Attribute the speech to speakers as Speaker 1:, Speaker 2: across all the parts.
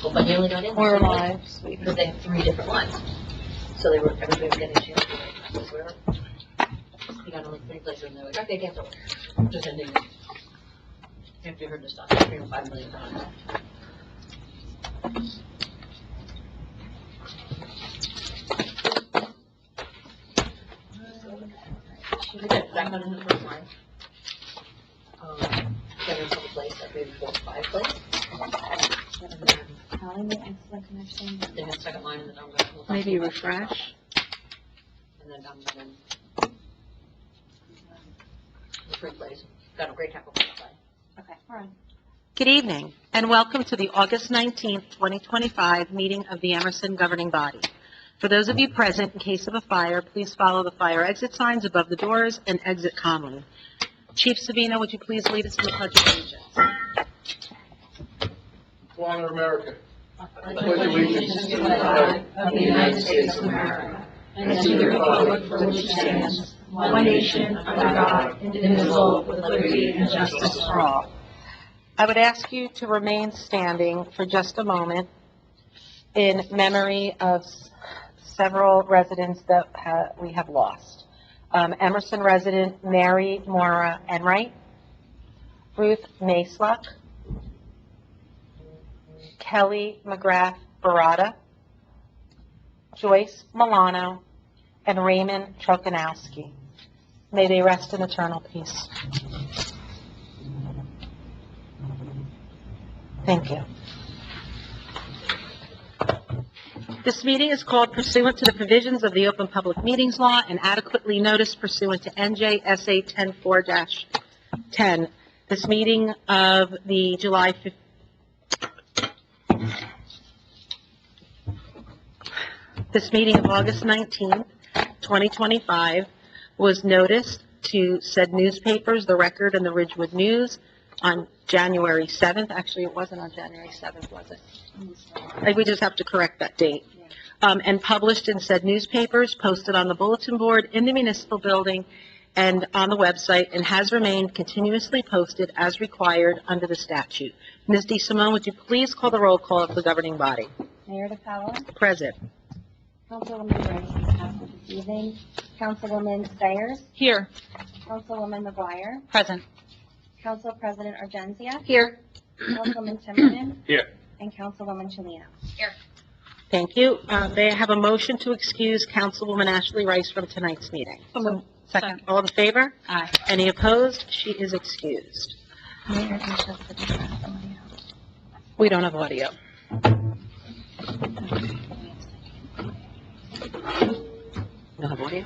Speaker 1: But they only got in.
Speaker 2: We're
Speaker 1: one
Speaker 2: live.
Speaker 1: because they have 3 different lines. So everybody was getting a chance to practice whatever. You got only 3 places and they're like, okay, cancel. Just ending it. After you heard the stuff, 3 or 5 million times. We did, back on in the first line. General public place, that maybe 4 or 5 place. And then
Speaker 2: Calling the excellent connection.
Speaker 1: they had second line and then I'm going to.
Speaker 2: Maybe refresh.
Speaker 1: And then down to the 3 plays. Got a great tackle for that side.
Speaker 2: Okay, all right.
Speaker 3: Good evening, and welcome to the August 19th, 2025 meeting of the Emerson Governing Body. For those of you present, in case of a fire, please follow the fire exit signs above the doors and exit calmly. Chief Savino, would you please lead us in the Pledge of Allegiance?
Speaker 4: To honor America.
Speaker 1: Pledge allegiance to the flag of the United States of America and to the republic for which it stands, one nation, under God, indivisible, with liberty and justice for all.
Speaker 3: I would ask you to remain standing for just a moment in memory of several residents that we have lost. Emerson resident Mary Mora Enright, Ruth Maysluck, Kelly McGrath Barada, Joyce Milano, and Raymond Trokanowski. May they rest in eternal peace. Thank you. This meeting is called pursuant to the provisions of the Open Public Meetings Law and adequately noticed pursuant to NJSA 10-4-10. This meeting of the July 5th. This meeting of August 19th, 2025, was noticed to said newspapers, The Record and the Ridgewood News, on January 7th. Actually, it wasn't on January 7th, was it? We just have to correct that date. And published in said newspapers, posted on the bulletin board in the municipal building and on the website, and has remained continuously posted as required under the statute. Ms. DeSimone, would you please call the roll call of the governing body?
Speaker 2: Mayor DePello,
Speaker 3: Present.
Speaker 2: Councilwoman Rice is absent this evening. Councilwoman Sayers,
Speaker 3: Here.
Speaker 2: Councilwoman McGuire,
Speaker 3: Present.
Speaker 2: Council President Urgencia,
Speaker 3: Here.
Speaker 2: Councilman Timmerman,
Speaker 4: Here.
Speaker 2: and Councilwoman Chelino.
Speaker 3: Thank you. May I have a motion to excuse Councilwoman Ashley Rice from tonight's meeting? Second. All in favor?
Speaker 2: Aye.
Speaker 3: Any opposed? She is excused.
Speaker 2: Mayor DePello.
Speaker 3: We don't have audio. No have audio?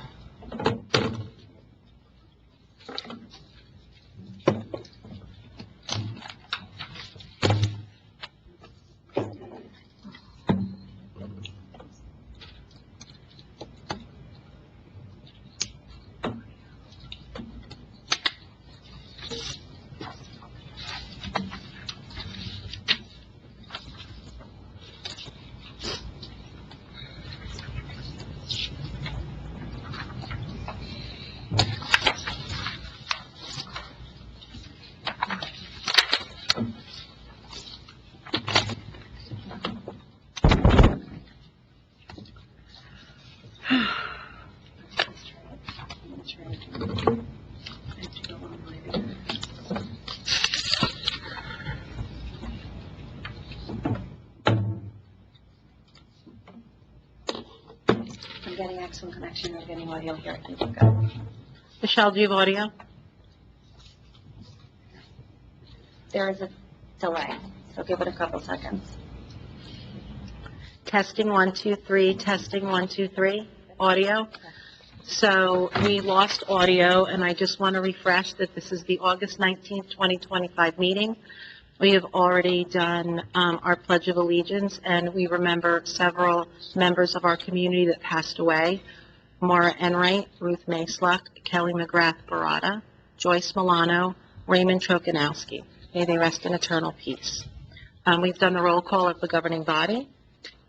Speaker 2: I'm getting excellent connection. I'm getting audio here. I think we're good.
Speaker 3: Michelle, do you have audio?
Speaker 2: There is a delay, so give it a couple seconds.
Speaker 3: Testing 1, 2, 3, testing 1, 2, 3, audio. So we lost audio, and I just want to refresh that this is the August 19th, 2025 meeting. We have already done our Pledge of Allegiance, and we remember several members of our community that passed away. Maura Enright, Ruth Maysluck, Kelly McGrath Barada, Joyce Milano, Raymond Trokanowski. May they rest in eternal peace. We've done the roll call of the governing body,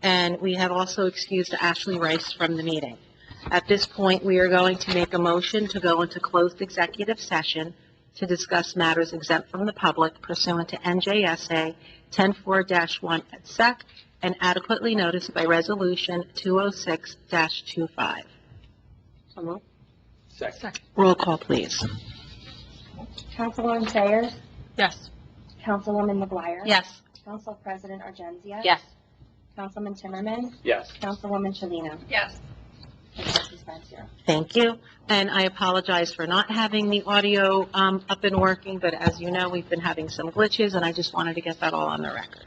Speaker 3: and we have also excused Ashley Rice from the meeting. At this point, we are going to make a motion to go into closed executive session to discuss matters exempt from the public pursuant to NJSA 10-4-1 et sec, and adequately noticed by Resolution 206-25.
Speaker 4: Second.
Speaker 3: Roll call, please.
Speaker 2: Councilwoman Sayers,
Speaker 3: Yes.
Speaker 2: Councilwoman McGuire.
Speaker 3: Yes.
Speaker 2: Council President Argenzia.
Speaker 3: Yes.
Speaker 2: Councilman Timmerman,
Speaker 4: Yes.
Speaker 2: Councilwoman Chilino.
Speaker 1: Yes.
Speaker 2: It passes 5-0.
Speaker 3: Thank you. And I apologize for not having the audio up and working, but as you know, we've been having some glitches, and I just wanted to get that all on the record.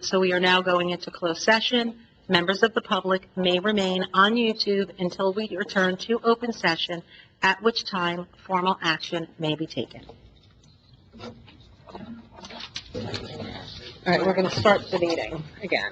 Speaker 3: So we are now going into closed session. Members of the public may remain on YouTube until we return to open session, at which time formal action may be taken. All right, we're going to start the meeting again.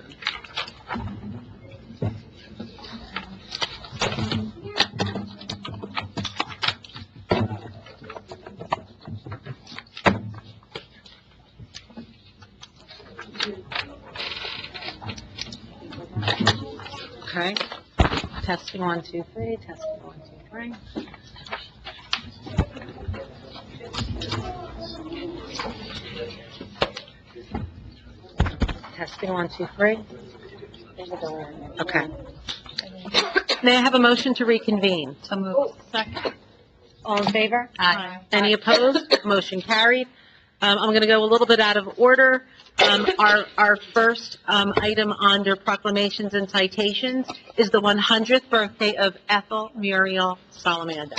Speaker 3: Okay. Testing 1, 2, 3. Testing 1, 2, 3. Testing 1, 2, 3. Okay. May I have a motion to reconvene? So moved. Second. All in favor?
Speaker 1: Aye.
Speaker 3: Any opposed? Motion carried. I'm going to go a little bit out of order. Our first item under proclamations and citations is the 100th birthday of Ethel Muriel Salamando.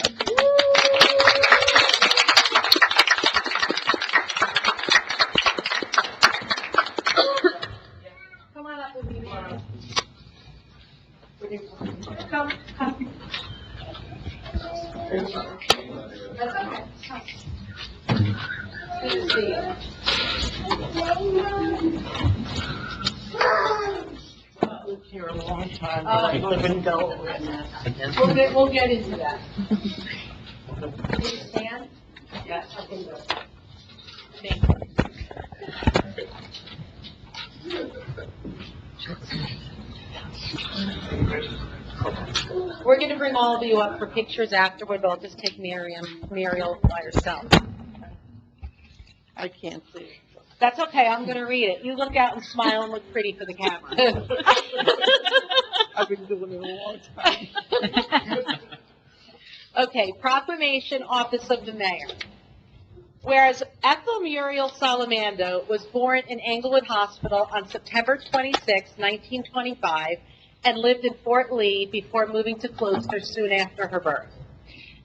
Speaker 3: Come on up with me, Mary. Come. That's okay. Good to see you. Lived here a long time, but I live in Delaware now. We'll get into that. Can you stand? Yes, I can do it. Thank you. We're going to bring all of you up for pictures afterward, but I'll just take Muriel by herself. I can't see. That's okay, I'm going to read it. You look out and smile and look pretty for the camera.
Speaker 4: I've been doing it a long time.
Speaker 3: Okay, proclamation, office of the mayor. Whereas Ethel Muriel Salamando was born in Englewood Hospital on September 26, 1925, and lived in Fort Lee before moving to Closter soon after her birth.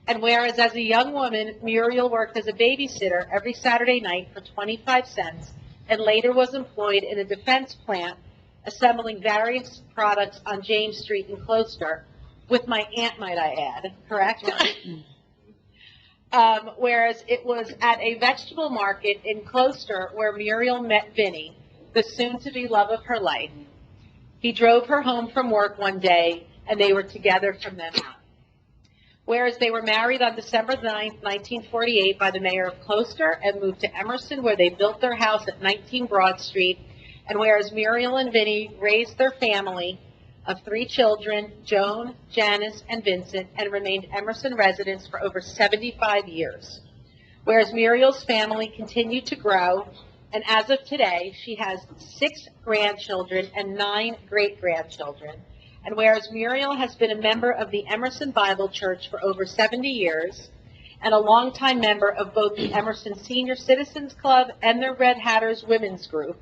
Speaker 3: And whereas as a young woman, Muriel worked as a babysitter every Saturday night for 25 cents and later was employed in a defense plant assembling various products on James Street in Closter, with my aunt, might I add, correct? Whereas it was at a vegetable market in Closter where Muriel met Vinny, the soon-to-be love of her life. He drove her home from work one day, and they were together from then on. Whereas they were married on December 9, 1948 by the mayor of Closter and moved to Emerson, where they built their house at 19 Broad Street. And whereas Muriel and Vinny raised their family of 3 children, Joan, Janice, and Vincent, and remained Emerson residents for over 75 years. Whereas Muriel's family continued to grow, and as of today, she has 6 grandchildren and 9 great-grandchildren. And whereas Muriel has been a member of the Emerson Bible Church for over 70 years, and a longtime member of both the Emerson Senior Citizens Club and the Red Hatters Women's Group,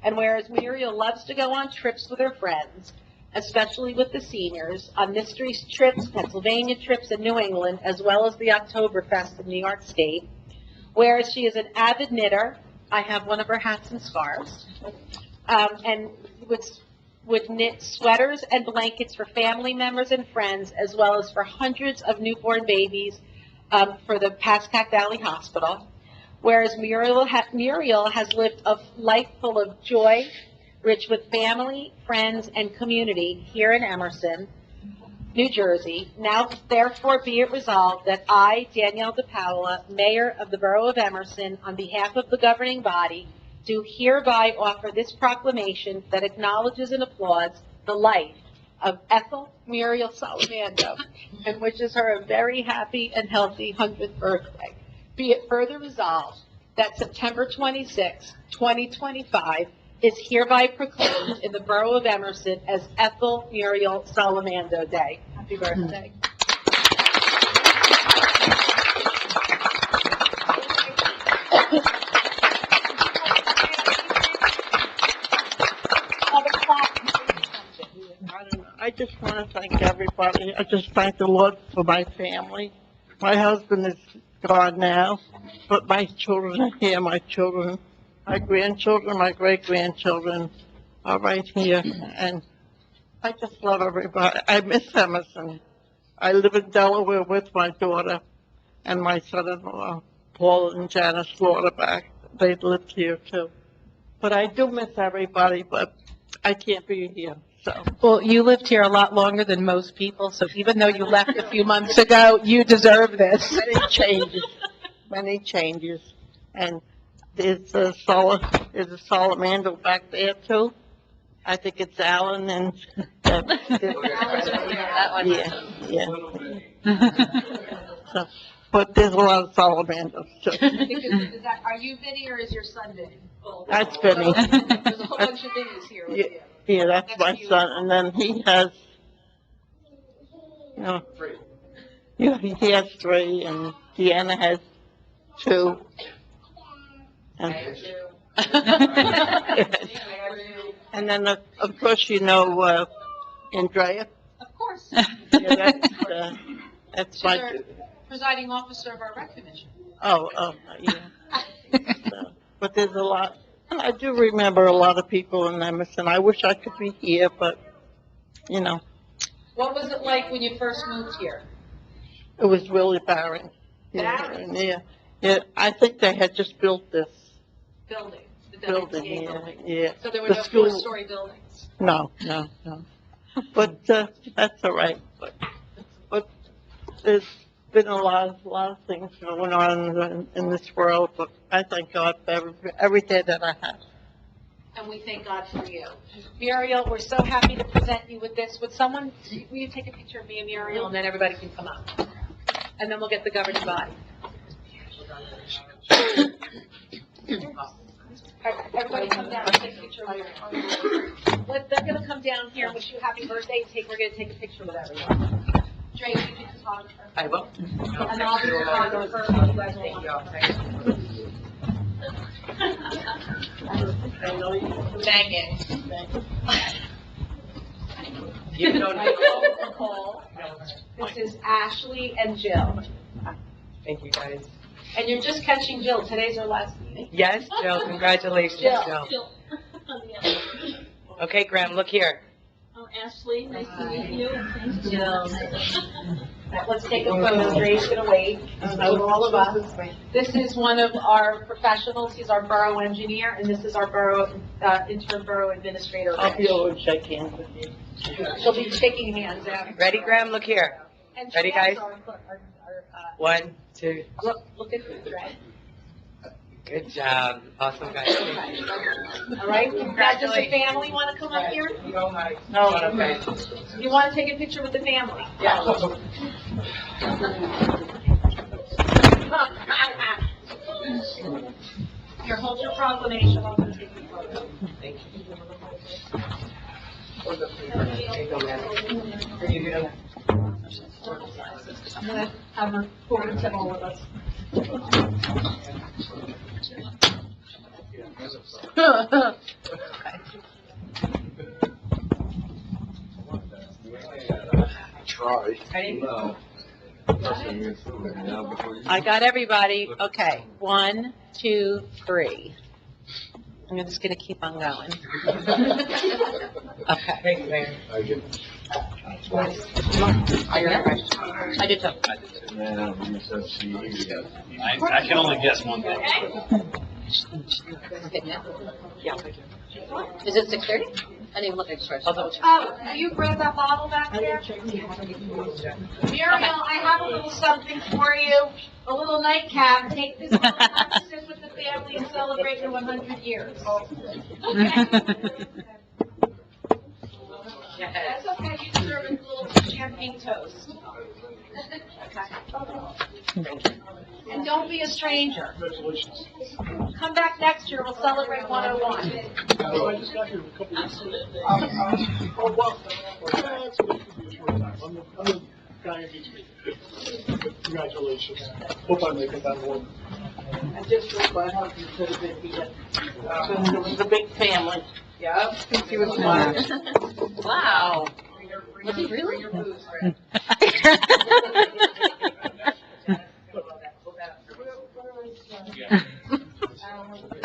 Speaker 3: and whereas Muriel loves to go on trips with her friends, especially with the seniors, on mystery trips, Pennsylvania trips, and New England, as well as the Oktoberfest in New York State, whereas she is an avid knitter. I have one of her hats and scarves, and would knit sweaters and blankets for family members and friends, as well as for hundreds of newborn babies for the Pascack Valley Hospital. Whereas Muriel has lived a life full of joy, rich with family, friends, and community here in Emerson, New Jersey. Now, therefore, be it resolved that I, Danielle DePaola, Mayor of the Borough of Emerson, on behalf of the governing body, do hereby offer this proclamation that acknowledges and applauds the life of Ethel Muriel Salamando and wishes her a very happy and healthy 100th birthday. Be it further resolved that September 26, 2025 is hereby proclaimed in the Borough of Emerson as Ethel Muriel Salamando Day. Happy birthday.
Speaker 4: I just want to thank everybody. I just thank the Lord for my family. My husband is gone now, but my children are here, my children, my grandchildren, my great-grandchildren are right here, and I just love everybody. I miss Emerson. I live in Delaware with my daughter and my son-in-law, Paul and Janice Lauderback. They lived here too. But I do miss everybody, but I can't be here, so.
Speaker 3: Well, you lived here a lot longer than most people, so even though you left a few months ago, you deserve this.
Speaker 4: Many changes, and there's a Salamando back there too. I think it's Alan and. Yeah. So, but there's a lot of Salamandos too.
Speaker 3: Are you Vinny or is your son Vinny?
Speaker 4: That's Vinny.
Speaker 3: There's a whole bunch of Vinnies here with you.
Speaker 4: Yeah, that's my son, and then he has, he has 3, and Deanna has 2. And and then, of course, Andrea.
Speaker 3: Of course.
Speaker 4: Yeah, that's my,
Speaker 3: She's our presiding officer of our rec commission.
Speaker 4: yeah. So, but there's a lot, and I do remember a lot of people in Emerson. I wish I could be here, but,
Speaker 3: What was it like when you first moved here?
Speaker 4: it was really barren.
Speaker 3: Barren?
Speaker 4: Yeah, I think they had just built this
Speaker 3: Building, the
Speaker 4: building,
Speaker 3: WTA building.
Speaker 4: yeah.
Speaker 3: So there were
Speaker 4: The
Speaker 3: no
Speaker 4: school-
Speaker 3: 4-story buildings.
Speaker 4: No. But, that's all right, but there's been a lot of things going on in this world, but I thank God for every day that I have.
Speaker 3: And we thank God for you. Muriel, we're so happy to present you with this. Will you take a picture of me and Muriel, and then everybody can come up? And then we'll get the governing body. Everybody come down and take a picture of Muriel. They're gonna come down here and wish you happy birthday, we're gonna take a picture with everyone. Drake, you can photographer.
Speaker 5: I will.
Speaker 3: And I'll be photographer. You guys will. Dang it.
Speaker 5: You know,
Speaker 3: Nicole. This is Ashley and Jill.
Speaker 5: thank you, guys.
Speaker 3: And you're just catching Jill. Today's her last meeting.
Speaker 5: Yes, Jill, congratulations, Jill. Okay, Graham, look here.
Speaker 1: Oh, Ashley, nice to meet you.
Speaker 3: Jill. Let's take a photo. Ray's gonna wait. So all of us. This is one of our professionals. He's our borough engineer, and this is our interim borough administrator.
Speaker 4: I'll be over and shake hands with you.
Speaker 3: She'll be shaking hands after.
Speaker 5: Ready, Graham, look here.
Speaker 3: And
Speaker 5: Ready,
Speaker 3: she has
Speaker 5: guys?
Speaker 3: our-
Speaker 5: 1, 2,
Speaker 3: Look at this, right?
Speaker 5: good job. Awesome, guys.
Speaker 3: All right? Now, does the family want to come up here?
Speaker 5: No, okay.
Speaker 3: You want to take a picture with the family?
Speaker 5: Yeah.
Speaker 3: Here, hold your proclamation. I'm going to take your photo.
Speaker 5: Thank you.
Speaker 3: I'm going to have her forward to all of us.
Speaker 6: Try.
Speaker 5: Ready?
Speaker 3: I got everybody. Okay, 1, 2, 3. I'm just going to keep on going. Okay.
Speaker 5: Thank you, Mayor.
Speaker 6: I get,
Speaker 3: I did too.
Speaker 7: I can only guess one thing.
Speaker 1: Is it 6:30? I didn't even look at the first.
Speaker 3: Oh, will you grab that bottle back there? Muriel, I have a little something for you, a little nightcap. Take this home, sit with the family and celebrate your 100 years. Okay. That's okay, you deserve a little champagne toast. Okay. And don't be a stranger.
Speaker 6: Congratulations.
Speaker 3: Come back next year, we'll celebrate 101.
Speaker 6: I just got here a couple weeks ago. Oh, well, that's good. I'm the guy in between. Congratulations. Hope I make it that long.
Speaker 4: I just wish my husband could have been here. It was a big family.
Speaker 5: Yeah.
Speaker 4: He was one.
Speaker 1: Wow. Was he really?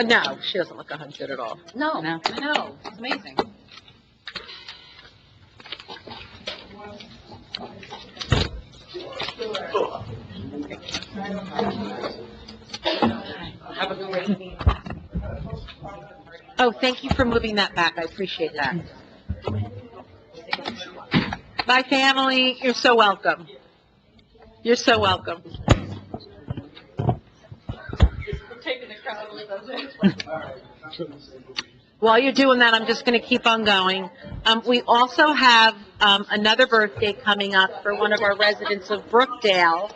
Speaker 3: No, she doesn't look 100 at all.
Speaker 1: No, I know, it's amazing.
Speaker 5: Have a great meeting.
Speaker 3: Oh, thank you for moving that back, I appreciate that. Bye, family, you're so welcome. You're so welcome. While you're doing that, I'm just going to keep on going. We also have another birthday coming up for one of our residents of Brookdale.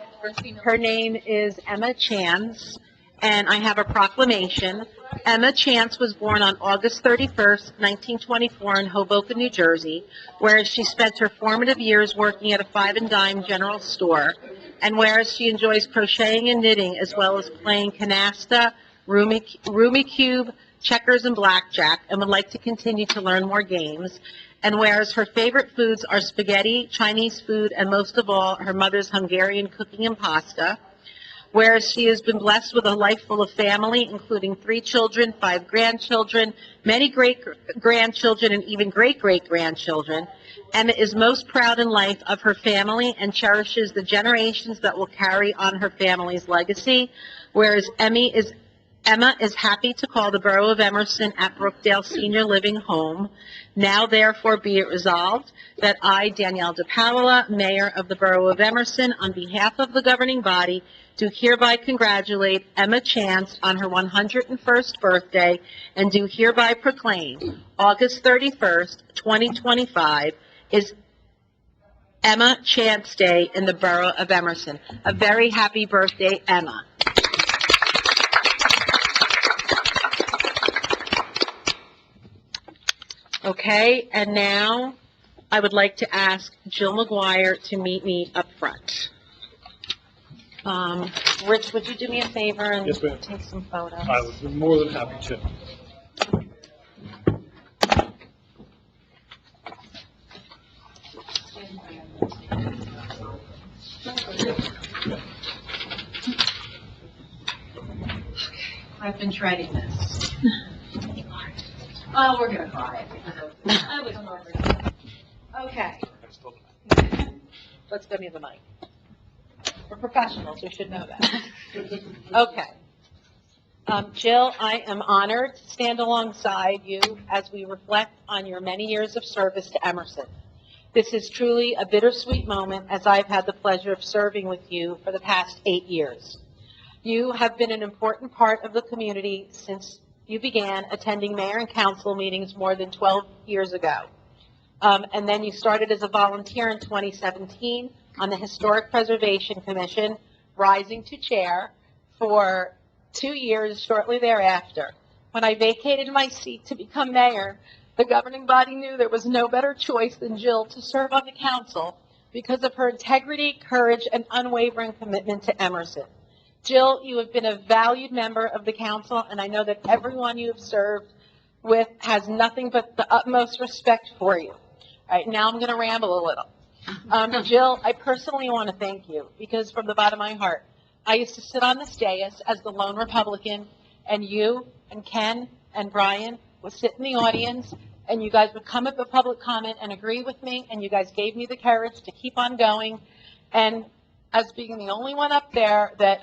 Speaker 3: Her name is Emma Chance, and I have a proclamation. Emma Chance was born on August 31st, 1924 in Hoboken, New Jersey, where she spent her formative years working at a five-and-dime general store, and whereas she enjoys crocheting and knitting as well as playing canasta, Rumicube, checkers, and blackjack, and would like to continue to learn more games. And whereas her favorite foods are spaghetti, Chinese food, and most of all, her mother's Hungarian cooking and pasta. Whereas she has been blessed with a life full of family, including 3 children, 5 grandchildren, many great-grandchildren, and even great-great-grandchildren. Emma is most proud in life of her family and cherishes the generations that will carry on her family's legacy. Whereas Emma is happy to call the Borough of Emerson at Brookdale Senior Living Home. Now, therefore, be it resolved that I, Danielle DePaola, Mayor of the Borough of Emerson, on behalf of the governing body, do hereby congratulate Emma Chance on her 101st birthday and do hereby proclaim August 31st, 2025 is Emma Chance Day in the Borough of Emerson. A very happy birthday, Emma. Okay, and now I would like to ask Jill McGuire to meet me up front. Rich, would you do me a favor and
Speaker 6: Yes, ma'am.
Speaker 3: take some photos?
Speaker 6: I would be more than happy to.
Speaker 1: I've been dreading this. Oh, we're gonna cry. I was okay.
Speaker 3: Let's go near the mic. We're professionals, we should know that. Okay. Jill, I am honored to stand alongside you as we reflect on your many years of service to Emerson. This is truly a bittersweet moment as I've had the pleasure of serving with you for the past 8 years. You have been an important part of the community since you began attending mayor and council meetings more than 12 years ago. And then you started as a volunteer in 2017 on the Historic Preservation Commission, rising to chair for 2 years shortly thereafter. When I vacated my seat to become mayor, the governing body knew there was no better choice than Jill to serve on the council because of her integrity, courage, and unwavering commitment to Emerson. Jill, you have been a valued member of the council, and I know that everyone you have served with has nothing but the utmost respect for you. All right, now I'm going to ramble a little. Jill, I personally want to thank you because from the bottom of my heart, I used to sit on this dais as the lone Republican, and you and Ken and Brian would sit in the audience, and you guys would come up with public comment and agree with me, and you guys gave me the courage to keep on going. And as being the only one up there that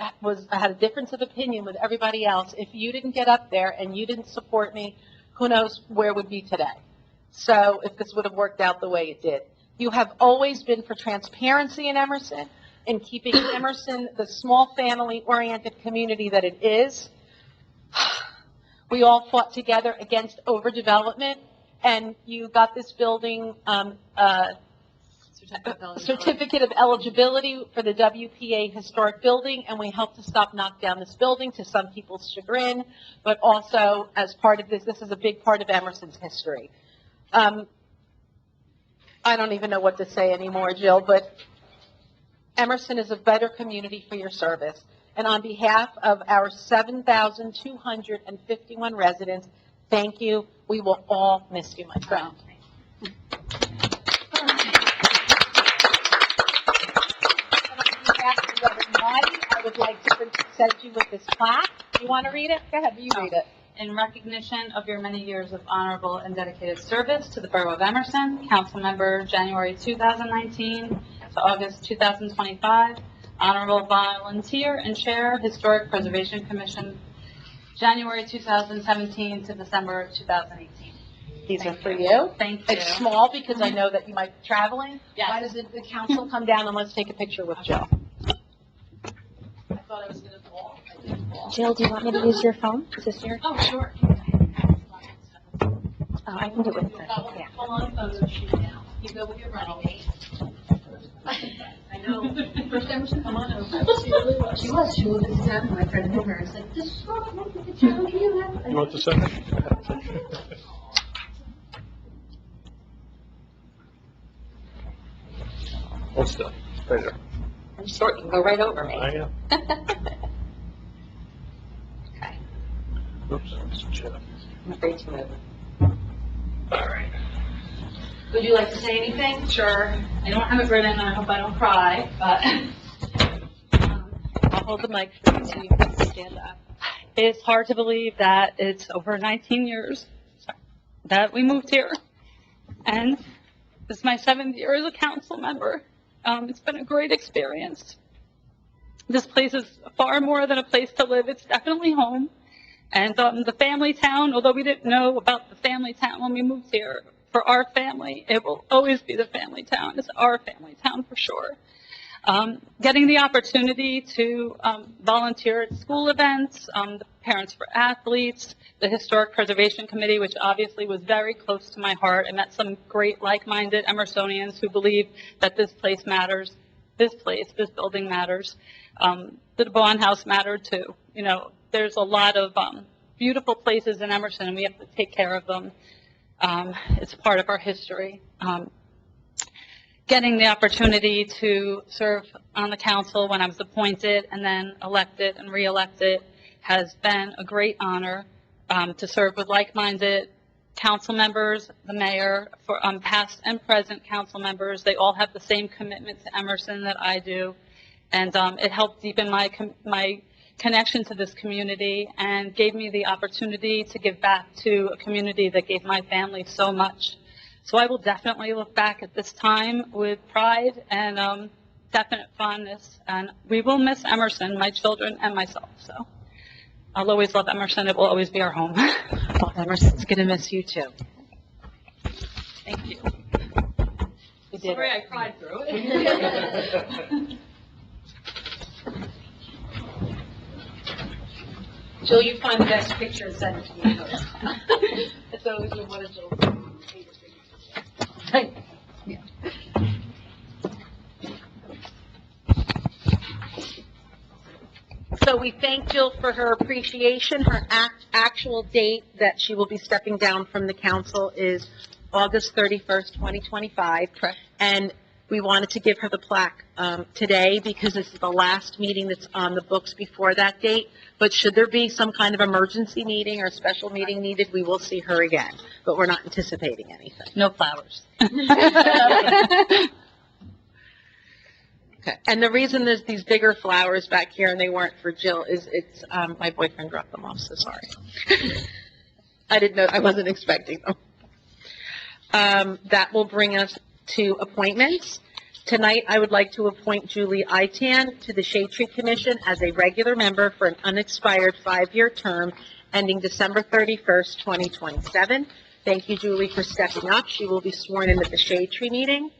Speaker 3: had a difference of opinion with everybody else, if you didn't get up there and you didn't support me, who knows where we'd be today. So if this would have worked out the way it did. You have always been for transparency in Emerson, in keeping Emerson the small family-oriented community that it is. We all fought together against overdevelopment, and you got this building certificate of eligibility for the WPA Historic Building, and we help to stop knock down this building to some people's chagrin, but also as part of this is a big part of Emerson's history. I don't even know what to say anymore, Jill, but Emerson is a better community for your service. And on behalf of our 7,251 residents, thank you. We will all miss you, my friend. I would like to present you with this plaque. You want to read it? Go ahead, you read it.
Speaker 8: In recognition of your many years of honorable and dedicated service to the Borough of Emerson, council member January 2019 to August 2025, honorable volunteer and chair, Historic Preservation Commission, January 2017 to December 2018.
Speaker 3: These are for you.
Speaker 8: Thank you.
Speaker 3: It's small because I know that you might be traveling.
Speaker 8: Yes.
Speaker 3: Why doesn't the council come down and let's take a picture with Jill?
Speaker 8: I thought I was going to fall. I didn't fall.
Speaker 2: Jill, do you want me to use your phone? Is this your?
Speaker 8: Oh, sure.
Speaker 2: Oh, I can do it with this. Yeah.
Speaker 8: Hold on, photo shoot now. You go with your running mate. I know. First time she come on over.
Speaker 1: She was this time, my friend and her said, just go, make a picture, can you have?
Speaker 6: You want the second? Hold still. Right there.
Speaker 1: I'm short, you can go right over me.
Speaker 6: I am.
Speaker 1: Okay,
Speaker 6: Oops.
Speaker 1: I'm afraid to move.
Speaker 6: All right.
Speaker 1: Would you like to say anything?
Speaker 8: Sure. I don't have it written, and I hope I don't cry, but
Speaker 3: I'll hold the mic for you so you can stand up.
Speaker 8: it's hard to believe that it's over 19 years that we moved here. And this is my 7th year as a council member. It's been a great experience. This place is far more than a place to live. It's definitely home. And the family town, although we didn't know about the family town when we moved here, for our family, it will always be the family town. It's our family town for sure. Getting the opportunity to volunteer at school events, the Parents for Athletes, the Historic Preservation Committee, which obviously was very close to my heart. I met some great like-minded Emersonians who believe that this place matters. This building matters. The Bond House mattered too. You know, there's a lot of beautiful places in Emerson, and we have to take care of them. It's part of our history. Getting the opportunity to serve on the council when I was appointed and then elected and re-elected has been a great honor. To serve with like-minded council members, the mayor, for past and present council members. They all have the same commitment to Emerson that I do, and it helped deepen my connection to this community and gave me the opportunity to give back to a community that gave my family so much. So I will definitely look back at this time with pride and definite fondness, and we will miss Emerson, my children and myself. So I'll always love Emerson. It will always be our home.
Speaker 3: Well, Emerson's going to miss you too.
Speaker 8: Thank you.
Speaker 3: You did
Speaker 8: Sorry,
Speaker 3: it.
Speaker 8: I cried through it.
Speaker 3: Jill, you find the best picture and send it to me. It's always one of Jill's favorite things. So we thank Jill for her appreciation. Her actual date that she will be stepping down from the council is August 31st, 2025.
Speaker 8: Correct.
Speaker 3: And we wanted to give her the plaque today because this is the last meeting that's on the books before that date. But should there be some kind of emergency meeting or special meeting needed, we will see her again. But we're not anticipating anything.
Speaker 8: No flowers.
Speaker 3: Okay. And the reason there's these bigger flowers back here and they weren't for Jill is it's, my boyfriend dropped them off, so sorry. I didn't know, I wasn't expecting them. That will bring us to appointments. Tonight, I would like to appoint Julie Itan to the Shade Tree Commission as a regular member for an unexpired 5-year term ending December 31st, 2027. Thank you, Julie, for stepping up. She will be sworn in at the Shade Tree meeting.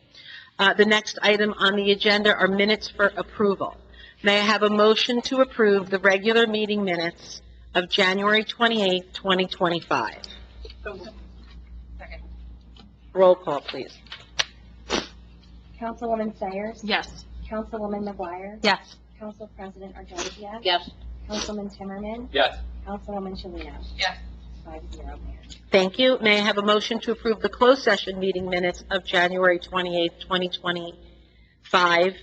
Speaker 3: The next item on the agenda are minutes for approval. May I have a motion to approve the regular meeting minutes of January 28th, 2025? Roll call, please.
Speaker 2: Councilwoman Sayers,
Speaker 8: Yes.
Speaker 2: Councilwoman McGuire,
Speaker 8: Yes.
Speaker 2: Council President Argentia,
Speaker 1: Yes.
Speaker 2: Councilman Timmerman,
Speaker 7: Yes.
Speaker 2: Councilwoman Chilino.
Speaker 5: Yes.
Speaker 2: 5-0, Mayor.
Speaker 3: Thank you. May I have a motion to approve the closed session meeting minutes of January 28th, 2025?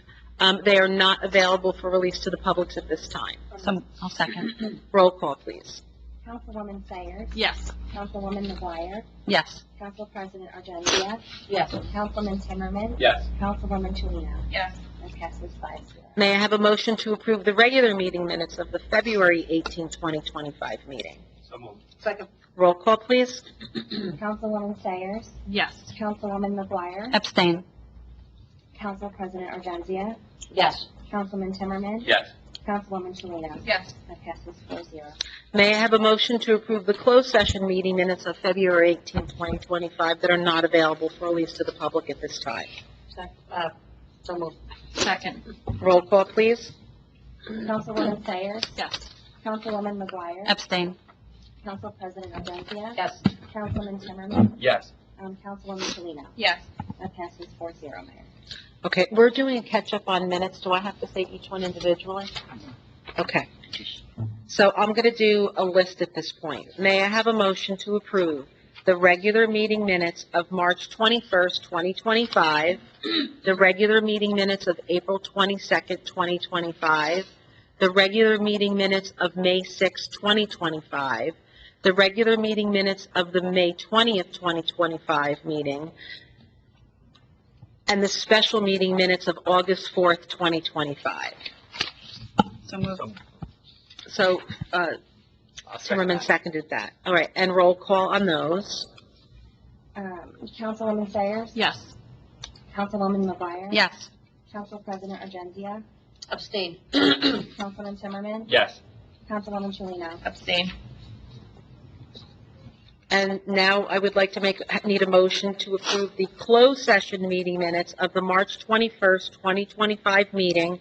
Speaker 3: They are not available for release to the public at this time.
Speaker 8: I'll second.
Speaker 3: Roll call, please.
Speaker 2: Councilwoman Sayers,
Speaker 8: Yes.
Speaker 2: Councilwoman McGuire,
Speaker 8: Yes.
Speaker 2: Council President Argentia,
Speaker 1: Yes.
Speaker 2: Councilman Timmerman,
Speaker 7: Yes.
Speaker 2: Councilwoman Chilino.
Speaker 5: Yes.
Speaker 2: That passes 5-0.
Speaker 3: May I have a motion to approve the regular meeting minutes of the February 18th, 2025 meeting?
Speaker 7: So moved.
Speaker 1: Second.
Speaker 3: Roll call, please.
Speaker 2: Councilwoman Sayers,
Speaker 8: Yes.
Speaker 2: Councilwoman McGuire,
Speaker 8: Abstain.
Speaker 2: Council President Argentia,
Speaker 1: Yes.
Speaker 2: Councilman Timmerman,
Speaker 7: Yes.
Speaker 2: Councilwoman Chilino.
Speaker 5: Yes.
Speaker 2: That passes 4-0.
Speaker 3: May I have a motion to approve the closed session meeting minutes of February 18th, 2025 that are not available for release to the public at this time?
Speaker 1: So moved.
Speaker 8: Second.
Speaker 3: Roll call, please.
Speaker 2: Councilwoman Sayers,
Speaker 8: Yes.
Speaker 2: Councilwoman McGuire,
Speaker 8: Abstain.
Speaker 2: Council President Argentia,
Speaker 1: Yes.
Speaker 2: Councilman Timmerman,
Speaker 7: Yes.
Speaker 2: Councilwoman Chilino.
Speaker 5: Yes.
Speaker 2: That passes 4-0, Mayor.
Speaker 3: Okay, we're doing a catch-up on minutes. Do I have to say each one individually? Okay. So I'm going to do a list at this point. May I have a motion to approve the regular meeting minutes of March 21st, 2025, the regular meeting minutes of April 22nd, 2025, the regular meeting minutes of May 6th, 2025, the regular meeting minutes of the May 20th, 2025 meeting, and the special meeting minutes of August 4th, 2025.
Speaker 8: So moved.
Speaker 3: So, Timmerman seconded that. All right, and roll call on those.
Speaker 2: Councilwoman Sayers,
Speaker 8: Yes.
Speaker 2: Councilwoman McGuire,
Speaker 8: Yes.
Speaker 2: Council President Argentia,
Speaker 1: Abstain.
Speaker 2: Councilman Timmerman,
Speaker 7: Yes.
Speaker 2: Councilwoman Chilino.
Speaker 5: Abstain.
Speaker 3: And now I would like to need a motion to approve the closed session meeting minutes of the March 21st, 2025 meeting,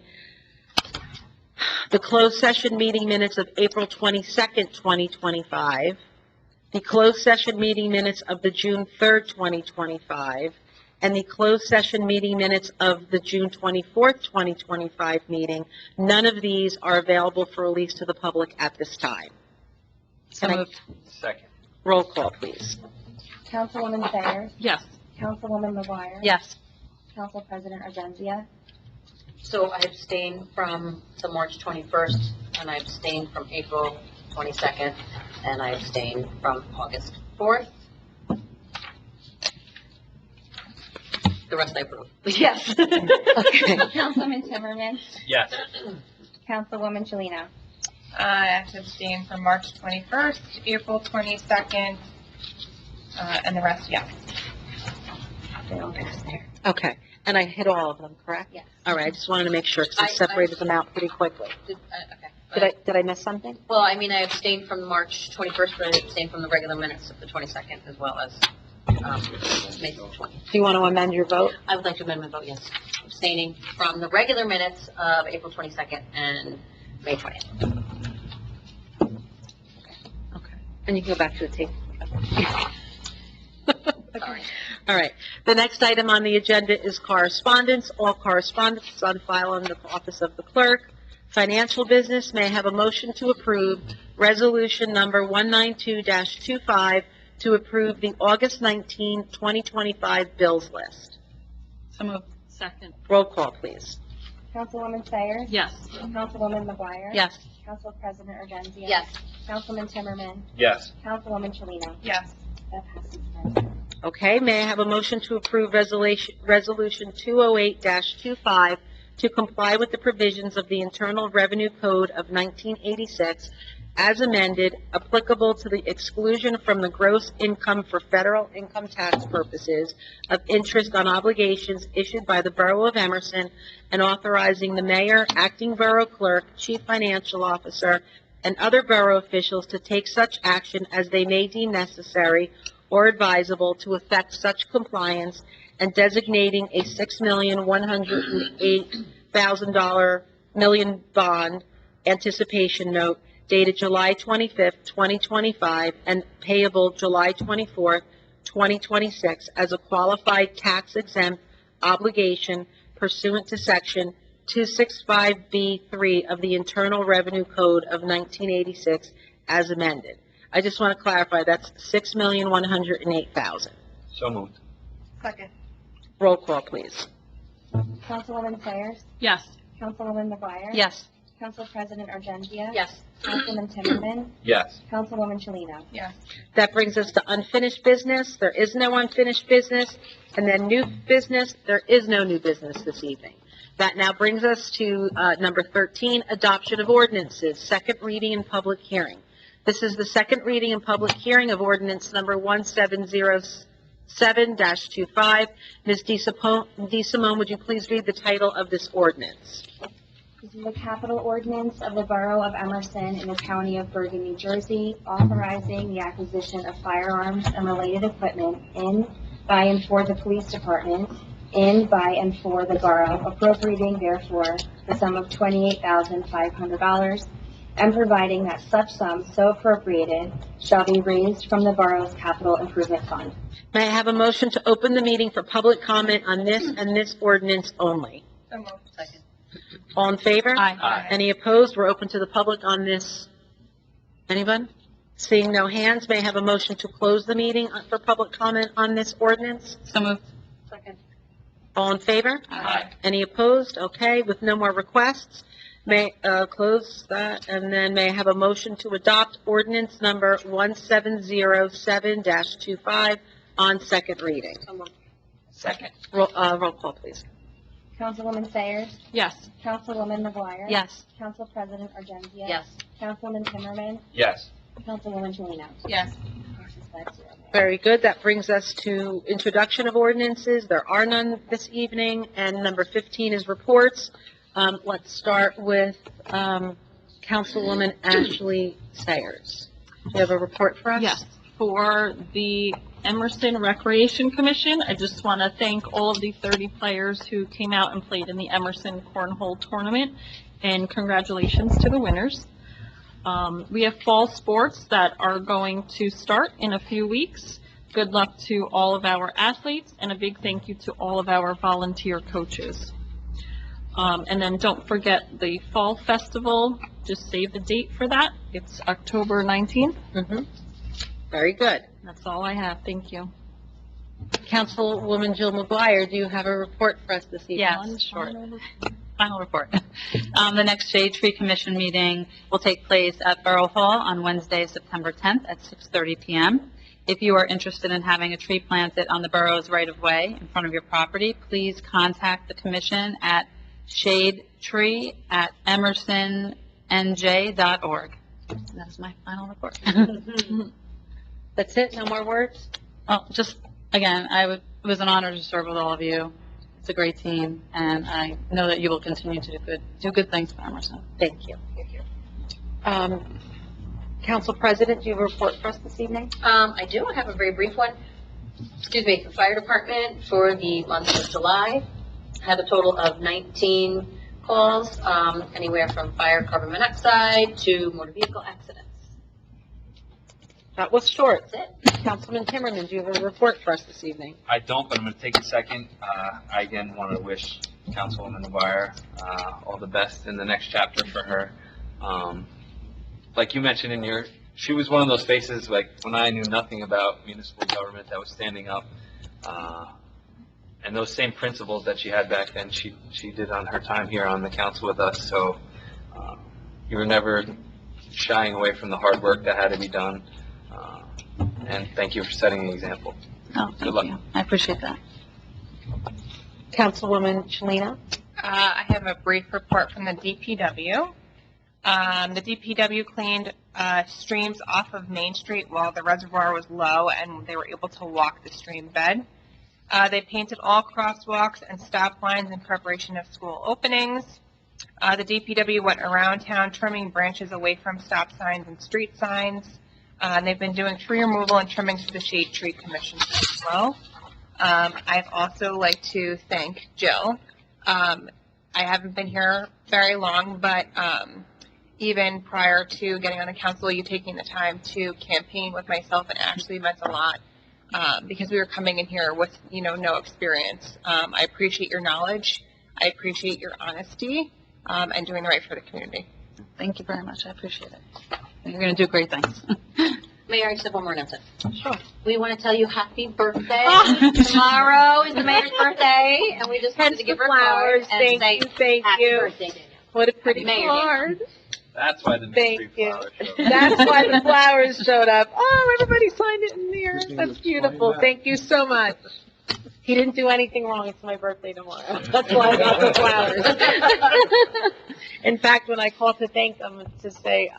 Speaker 3: the closed session meeting minutes of April 22nd, 2025, the closed session meeting minutes of the June 3rd, 2025, and the closed session meeting minutes of the June 24th, 2025 meeting. None of these are available for release to the public at this time.
Speaker 8: So
Speaker 3: Can I-
Speaker 8: moved.
Speaker 7: Second.
Speaker 3: Roll call, please.
Speaker 2: Councilwoman Sayers,
Speaker 8: Yes.
Speaker 2: Councilwoman McGuire,
Speaker 8: Yes.
Speaker 2: Council President Argentia,
Speaker 1: So I abstain from the March 21st, and I abstain from April 22nd, and I abstain from August 4th. The rest I approve. Yes.
Speaker 3: Okay.
Speaker 2: Councilman Timmerman,
Speaker 7: Yes.
Speaker 2: Councilwoman Chilino.
Speaker 5: I have to abstain from March 21st, April 22nd, and the rest, yes.
Speaker 2: They all pass there.
Speaker 3: Okay, and I hit all of them, correct?
Speaker 2: Yes.
Speaker 3: All right, I just wanted to make sure, because I
Speaker 1: I-
Speaker 3: separated them out pretty quickly.
Speaker 1: Okay.
Speaker 3: Did I miss something?
Speaker 1: Well, I mean, I abstained from March 21st, but I abstained from the regular minutes of the 22nd, as well as May 20th.
Speaker 3: Do you want to amend your vote?
Speaker 1: I would like to amend my vote, yes. Abstaining from the regular minutes of April 22nd and May 20th.
Speaker 3: Okay. And you can go back to the tape.
Speaker 1: Sorry.
Speaker 3: All right. The next item on the agenda is correspondence. All correspondence is on file in the office of the clerk. Financial business, may I have a motion to approve resolution number 192-25 to approve the August 19, 2025 bills list.
Speaker 8: So moved. Second.
Speaker 3: Roll call, please.
Speaker 2: Councilwoman Sayers,
Speaker 8: Yes.
Speaker 2: Councilwoman McGuire,
Speaker 8: Yes.
Speaker 2: Council President Argentia,
Speaker 1: Yes.
Speaker 2: Councilman Timmerman,
Speaker 7: Yes.
Speaker 2: Councilwoman Chilino.
Speaker 5: Yes.
Speaker 2: That passes 5-0.
Speaker 3: Okay, may I have a motion to approve resolution 208-25 to comply with the provisions of the Internal Revenue Code of 1986 as amended, applicable to the exclusion from the gross income for federal income tax purposes of interest on obligations issued by the Borough of Emerson, and authorizing the mayor, acting borough clerk, chief financial officer, and other borough officials to take such action as they may deem necessary or advisable to effect such compliance, and designating a $6,108,000 million bond anticipation note dated July 25th, 2025, and payable July 24th, 2026, as a qualified tax-exempt obligation pursuant to Section 265B3 of the Internal Revenue Code of 1986 as amended. I just want to clarify, that's $6,108,000.
Speaker 7: So moved.
Speaker 5: Second.
Speaker 3: Roll call, please.
Speaker 2: Councilwoman Sayers,
Speaker 8: Yes.
Speaker 2: Councilwoman McGuire.
Speaker 3: Yes.
Speaker 2: Council President Urgendia.
Speaker 1: Yes.
Speaker 2: Councilman Timmerman,
Speaker 7: Yes.
Speaker 2: Councilwoman Shalino.
Speaker 5: Yes.
Speaker 3: That brings us to unfinished business. There is no unfinished business. And then new business, there is no new business this evening. That now brings us to number 13, adoption of ordinances, second reading and public hearing. This is the second reading and public hearing of ordinance number 1707-25. Ms. DeSimone, would you please read the title of this ordinance?
Speaker 2: This is the capital ordinance of the Borough of Emerson in the County of Bergen, New Jersey, authorizing the acquisition of firearms and related equipment in, by, and for the police department, in, by, and for the borough, appropriating therefore the sum of $28,500, and providing that such sum so appropriated shall be raised from the borough's capital improvement fund.
Speaker 3: May I have a motion to open the meeting for public comment on this and this ordinance only?
Speaker 5: So moved.
Speaker 1: Second.
Speaker 3: All in favor?
Speaker 7: Aye.
Speaker 3: Any opposed? We're open to the public on this. Anyone? Seeing no hands, may I have a motion to close the meeting for public comment on this ordinance?
Speaker 8: So moved.
Speaker 1: Second.
Speaker 3: All in favor?
Speaker 7: Aye.
Speaker 3: Any opposed? Okay, with no more requests, may, close that, and then may I have a motion to adopt ordinance number 1707-25 on second reading?
Speaker 5: Second.
Speaker 3: Roll call, please.
Speaker 2: Councilwoman Sayers,
Speaker 8: Yes.
Speaker 2: Councilwoman McGuire.
Speaker 3: Yes.
Speaker 2: Council President Urgendia.
Speaker 1: Yes.
Speaker 2: Councilman Timmerman,
Speaker 7: Yes.
Speaker 2: Councilwoman Shalino.
Speaker 5: Yes.
Speaker 2: Passes 5-0.
Speaker 3: Very good. That brings us to introduction of ordinances. There are none this evening. And number 15 is reports. Let's start with Councilwoman Ashley Sayers. Do you have a report for us?
Speaker 9: Yes, for the Emerson Recreation Commission, I just want to thank all of the 30 players who came out and played in the Emerson Cornhole Tournament, and congratulations to the winners. We have fall sports that are going to start in a few weeks. Good luck to all of our athletes, and a big thank you to all of our volunteer coaches. And then don't forget the Fall Festival, just save the date for that. It's October 19th.
Speaker 3: Mm-hmm. Very good.
Speaker 9: That's all I have. Thank you.
Speaker 3: Councilwoman Jill McGuire, do you have a report for us this evening?
Speaker 8: Yes, short. Final report. The next Shade Tree Commission meeting will take place at Borough Hall on Wednesday, September 10th at 6:30 p.m. If you are interested in having a tree planted on the borough's right-of-way in front of your property, please contact the commission at shadetree@emersonnj.org. That's my final report.
Speaker 3: That's it? No more words?
Speaker 8: Well, just, again, it was an honor to serve with all of you. It's a great team, and I know that you will continue to do good things for Emerson.
Speaker 3: Thank you. Council President, do you have a report for us this evening?
Speaker 1: I do. I have a very brief one. Excuse me, the fire department for the month of July had a total of 19 calls, anywhere from fire, carbon monoxide to motor vehicle accidents.
Speaker 3: That was short.
Speaker 1: That's it.
Speaker 3: Councilman Timmerman, do you have a report for us this evening?
Speaker 7: I don't, but I'm going to take a second. I again want to wish Councilwoman McGuire all the best in the next chapter for her. Like you mentioned she was one of those faces, like, when I knew nothing about municipal government, that was standing up. And those same principles that she had back then, she did on her time here on the council with us. So you were never shying away from the hard work that had to be done. And thank you for setting the example.
Speaker 8: Oh,
Speaker 7: Good luck.
Speaker 8: thank you. I appreciate that.
Speaker 3: Councilwoman Shalino?
Speaker 5: I have a brief report from the DPW. The DPW cleaned streams off of Main Street while the reservoir was low, and they were able to walk the stream bed. They painted all crosswalks and stop lines in preparation of school openings. The DPW went around town trimming branches away from stop signs and street signs. And they've been doing tree removal and trimming for the Shade Tree Commission as well. I'd also like to thank Jill. I haven't been here very long, but even prior to getting on the council, you taking the time to campaign with myself and Ashley meant a lot. because we were coming in here with, no experience. I appreciate your knowledge. I appreciate your honesty, and doing the right for the community.
Speaker 8: Thank you very much. I appreciate it. You're going to do great things.
Speaker 1: Mayor, I just have one more announcement.
Speaker 8: Sure.
Speaker 1: We want to tell you happy birthday.
Speaker 8: Oh.
Speaker 1: Tomorrow is the mayor's birthday, and we just wanted to give her flowers and say
Speaker 4: thank
Speaker 1: happy birthday, Danielle.
Speaker 4: What a pretty
Speaker 1: Mayor,
Speaker 4: card.
Speaker 7: That's why the
Speaker 4: Thank
Speaker 7: mystery
Speaker 4: you.
Speaker 7: flower showed.
Speaker 4: That's why the flowers showed up. Oh, everybody signed it in there. That's beautiful. Thank you so much. He didn't do anything wrong. It's my birthday tomorrow. That's why I got the flowers. In fact, when I called to thank him to say,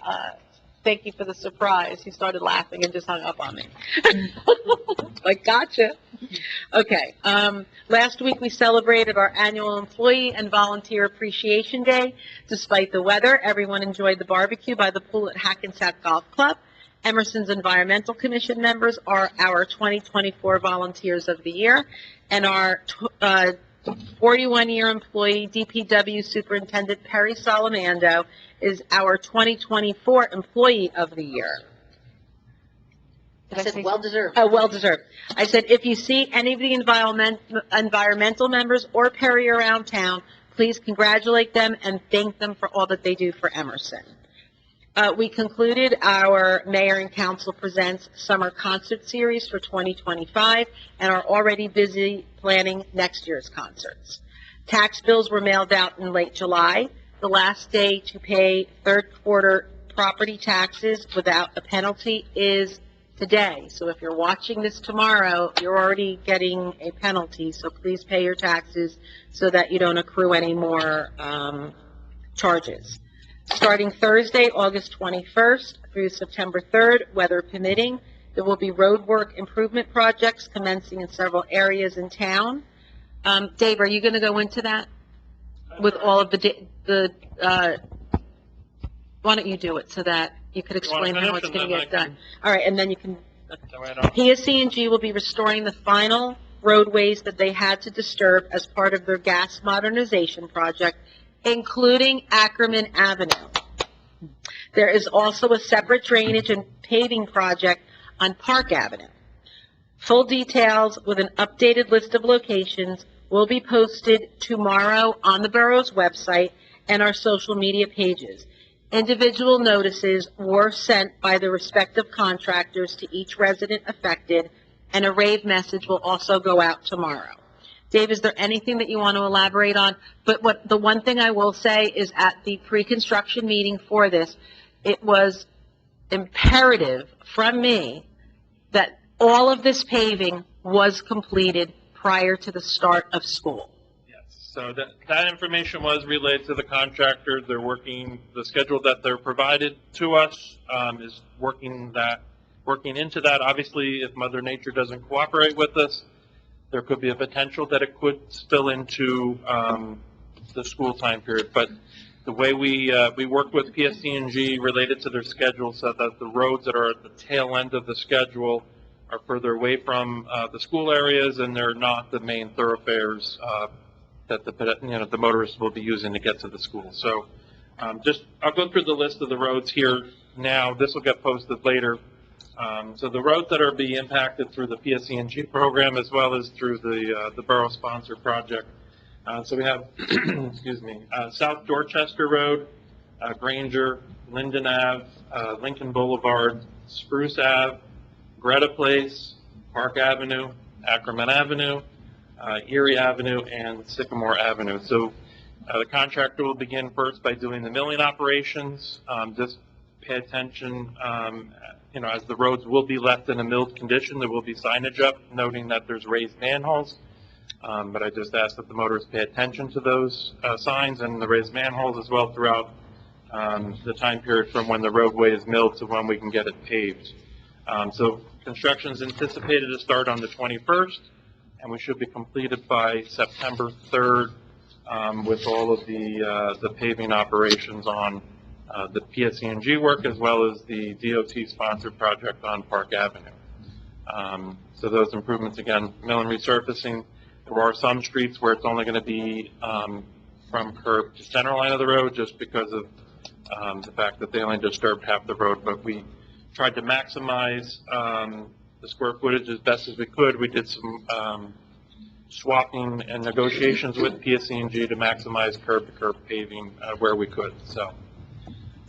Speaker 4: thank you for the surprise, he started laughing and just hung up on me. Like, gotcha. Okay. Last week we celebrated our annual Employee and Volunteer Appreciation Day. Despite the weather, everyone enjoyed the barbecue by the pool at Hackensack Golf Club. Emerson's Environmental Commission members are our 2024 Volunteers of the Year, and our 41-year employee, DPW Superintendent Perry Salamando, is our 2024 Employee of the Year.
Speaker 1: I said well-deserved.
Speaker 3: Oh, well-deserved. I said, if you see any of the environmental members or Perry around town, please congratulate them and thank them for all that they do for Emerson. We concluded our Mayor and Council Presents Summer Concert Series for 2025 and are already busy planning next year's concerts. Tax bills were mailed out in late July. The last day to pay third quarter property taxes without a penalty is today. So if you're watching this tomorrow, you're already getting a penalty. So please pay your taxes so that you don't accrue any more charges. Starting Thursday, August 21st through September 3rd, weather permitting, there will be road work improvement projects commencing in several areas in town. Dave, are you going to go into that with all of why don't you do it so that you could explain how it's going to get done? All right, and then you can. PSC&G will be restoring the final roadways that they had to disturb as part of their gas modernization project, including Ackerman Avenue. There is also a separate drainage and paving project on Park Avenue. Full details with an updated list of locations will be posted tomorrow on the borough's website and our social media pages. Individual notices were sent by the respective contractors to each resident affected, and a rave message will also go out tomorrow. Dave, is there anything that you want to elaborate on? But the one thing I will say is at the pre-construction meeting for this, it was imperative from me that all of this paving was completed prior to the start of school.
Speaker 10: Yes, so that information was relayed to the contractors. They're working, the schedule that they're provided to us is working into that. Obviously, if Mother Nature doesn't cooperate with us, there could be a potential that it could spill into the school time period. But the way we work with PSC&G related to their schedule so that the roads that are at the tail end of the schedule are further away from the school areas, and they're not the main thoroughfares that the motorists will be using to get to the school. So I'll go through the list of the roads here now. This will get posted later. So the roads that are being impacted through the PSC&G program as well as through the borough-sponsored project. So we have, excuse me, South Dorchester Road, Granger, Linden Ave, Lincoln Boulevard, Spruce Ave, Greta Place, Park Avenue, Ackerman Avenue, Erie Avenue, and Sycamore Avenue. So the contractor will begin first by doing the milling operations. Just pay attention, as the roads will be left in a milled condition, there will be signage up noting that there's raised manholes. But I just ask that the motorists pay attention to those signs and the raised manholes as well throughout the time period from when the roadway is milled to when we can get it paved. So construction is anticipated to start on the 21st, and we should be completed by September 3rd with all of the paving operations on the PSC&G work as well as the DOT-sponsored project on Park Avenue. So those improvements, again, mill and resurfacing. There are some streets where it's only going to be from curb to center line of the road just because of the fact that they only disturbed half the road, but we tried to maximize the square footage as best as we could. We did some swapping and negotiations with PSE&G to maximize curb-to-curb paving where we could, so.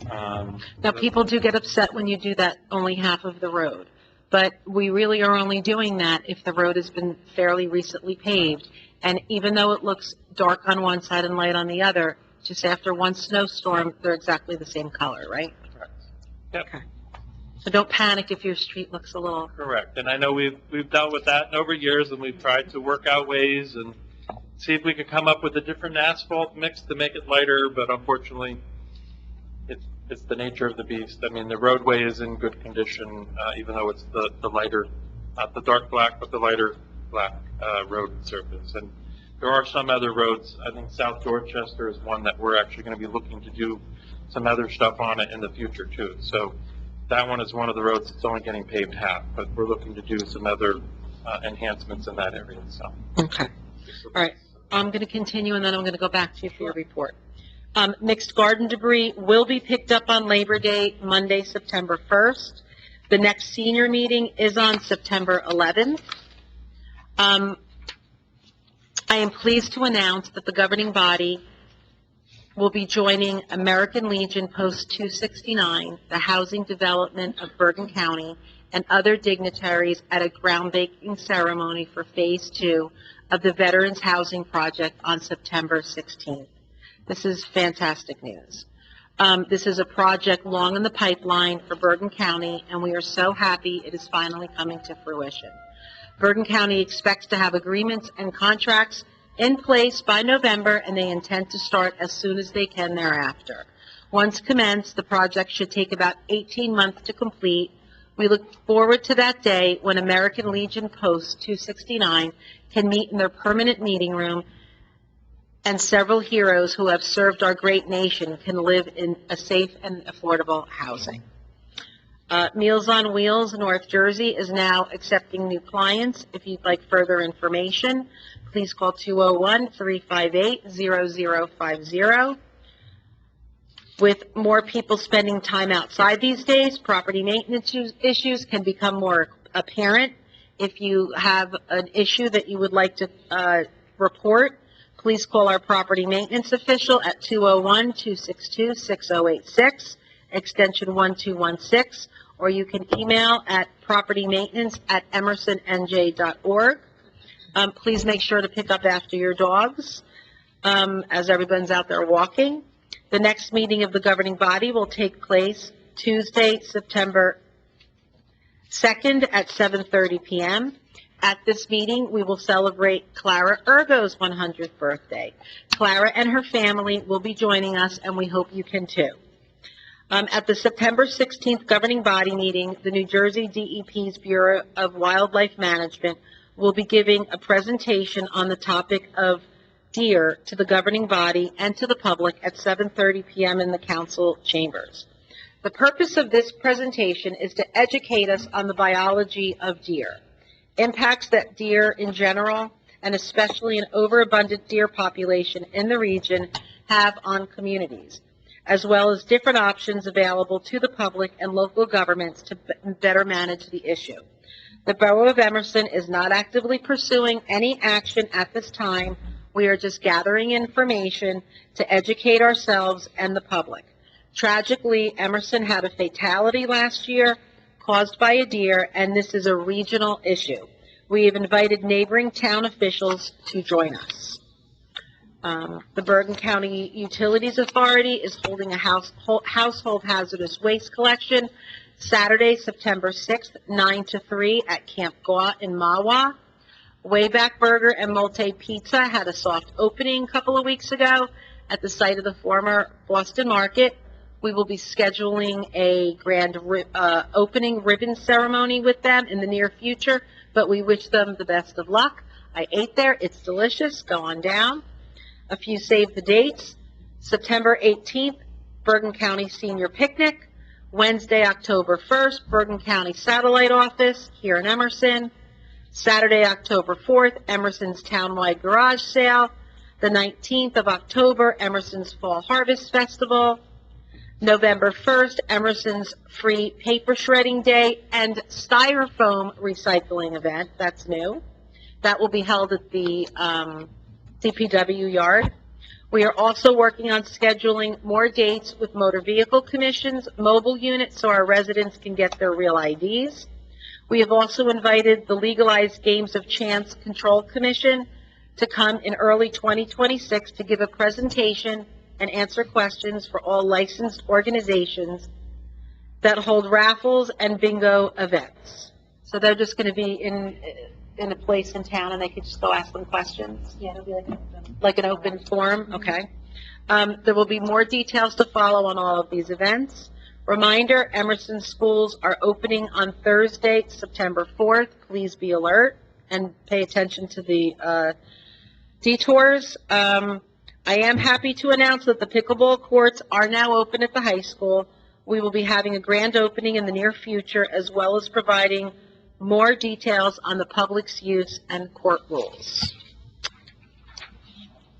Speaker 3: Now, people do get upset when you do that only half of the road, but we really are only doing that if the road has been fairly recently paved. And even though it looks dark on one side and light on the other, just after one snowstorm, they're exactly the same color, right?
Speaker 10: Correct. Yep.
Speaker 3: Okay. So don't panic if your street looks a little...
Speaker 10: Correct, and I know we've dealt with that over years, and we've tried to work out ways and see if we could come up with a different asphalt mix to make it lighter, but unfortunately, it's the nature of the beast. I mean, the roadway is in good condition, even though it's the lighter, not the dark black, but the lighter black road surface. And there are some other roads. I think South Dorchester is one that we're actually going to be looking to do some other stuff on it in the future too. So that one is one of the roads that's only getting paved half, but we're looking to do some other enhancements in that area. So.
Speaker 3: Okay. All right. I'm going to continue, and then I'm going to go back to you for your report. Mixed garden debris will be picked up on Labor Day, Monday, September 1st. The next senior meeting is on September 11th. I am pleased to announce that the governing body will be joining American Legion Post 269, the housing development of Bergen County, and other dignitaries at a groundbreaking ceremony for Phase 2 of the Veterans Housing Project on September 16th. This is fantastic news. This is a project long in the pipeline for Bergen County, and we are so happy it is finally coming to fruition. Bergen County expects to have agreements and contracts in place by November, and they intend to start as soon as they can thereafter. Once commenced, the project should take about 18 months to complete. We look forward to that day when American Legion Post 269 can meet in their permanent meeting room, and several heroes who have served our great nation can live in a safe and affordable housing. Meals on Wheels North Jersey is now accepting new clients. If you'd like further information, please call 201-358-0050. With more people spending time outside these days, property maintenance issues can become more apparent. If you have an issue that you would like to report, please call our property maintenance official at 201-262-6086, extension 1216, or you can email at propertymaintenance@emersonnj.org. Please make sure to pick up after your dogs as everyone's out there walking. The next meeting of the governing body will take place Tuesday, September 2nd at 7:30 p.m. At this meeting, we will celebrate Clara Ergo's 100th birthday. Clara and her family will be joining us, and we hope you can too. At the September 16th governing body meeting, the New Jersey DEP's Bureau of Wildlife Management will be giving a presentation on the topic of deer to the governing body and to the public at 7:30 p.m. in the council chambers. The purpose of this presentation is to educate us on the biology of deer, impacts that deer in general, and especially an overabundant deer population in the region, have on communities, as well as different options available to the public and local governments to better manage the issue. The Borough of Emerson is not actively pursuing any action at this time. We are just gathering information to educate ourselves and the public. Tragically, Emerson had a fatality last year caused by a deer, and this is a regional issue. We have invited neighboring town officials to join us. The Bergen County Utilities Authority is holding a household hazardous waste collection Saturday, September 6th, 9 to 3 at Camp Gaw in Mahwah. Wayback Burger and Molte Pizza had a soft opening a couple of weeks ago at the site of the former Boston Market. We will be scheduling a grand opening ribbon ceremony with them in the near future, but we wish them the best of luck. I ate there. It's delicious. Go on down. A few save the dates. September 18th, Bergen County Senior Picnic. Wednesday, October 1st, Bergen County Satellite Office here in Emerson. Saturday, October 4th, Emerson's Townwide Garage Sale. The 19th of October, Emerson's Fall Harvest Festival. November 1st, Emerson's Free Paper Shredding Day and Styrofoam Recycling Event. That's new. That will be held at the DPW yard. We are also working on scheduling more dates with motor vehicle commissions, mobile units, so our residents can get their real IDs. We have also invited the Legalized Games of Chance Control Commission to come in early 2026 to give a presentation and answer questions for all licensed organizations that hold raffles and bingo events. So they're just going to be in a place in town, and they could just go ask them questions?
Speaker 2: Yeah, it'll be
Speaker 3: Like an open forum? Okay. There will be more details to follow on all of these events. Reminder, Emerson schools are opening on Thursday, September 4th. Please be alert and pay attention to the detours. I am happy to announce that the pickleball courts are now open at the high school. We will be having a grand opening in the near future, as well as providing more details on the public's use and court rules.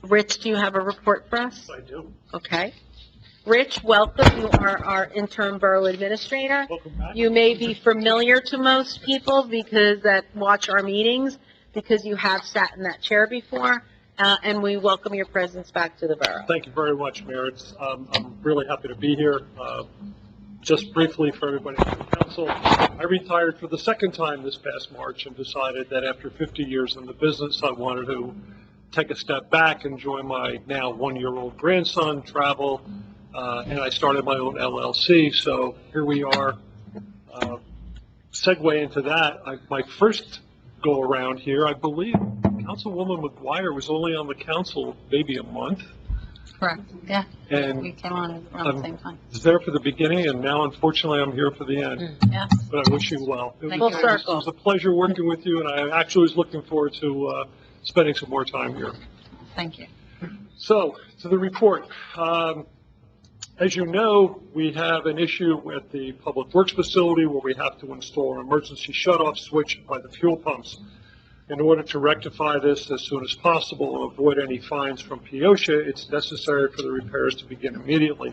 Speaker 3: Rich, do you have a report for us?
Speaker 6: I do.
Speaker 3: Okay. Rich, welcome. You are our interim borough administrator.
Speaker 6: Welcome back.
Speaker 3: You may be familiar to most people that watch our meetings, because you have sat in that chair before, and we welcome your presence back to the borough.
Speaker 6: Thank you very much, Mayor. I'm really happy to be here. Just briefly for everybody on the council, I retired for the second time this past March and decided that after 50 years in the business, I wanted to take a step back, enjoy my now one-year-old grandson, travel, and I started my own LLC. So here we are. Segue into that, my first go around here, I believe Councilwoman McGuire was only on the council maybe a month.
Speaker 8: Correct, yeah.
Speaker 6: And
Speaker 8: We came on around the same time.
Speaker 6: I was there for the beginning, and now unfortunately I'm here for the end.
Speaker 8: Yes.
Speaker 6: But I wish you well. It
Speaker 3: Full
Speaker 6: was,
Speaker 3: circle.
Speaker 6: It was a pleasure working with you, and I actually was looking forward to spending some more time here.
Speaker 8: Thank you.
Speaker 6: So, to the report. As you know, we have an issue at the Public Works facility where we have to install an emergency shut-off switch by the fuel pumps. In order to rectify this as soon as possible and avoid any fines from POSHA, it's necessary for the repairs to begin immediately.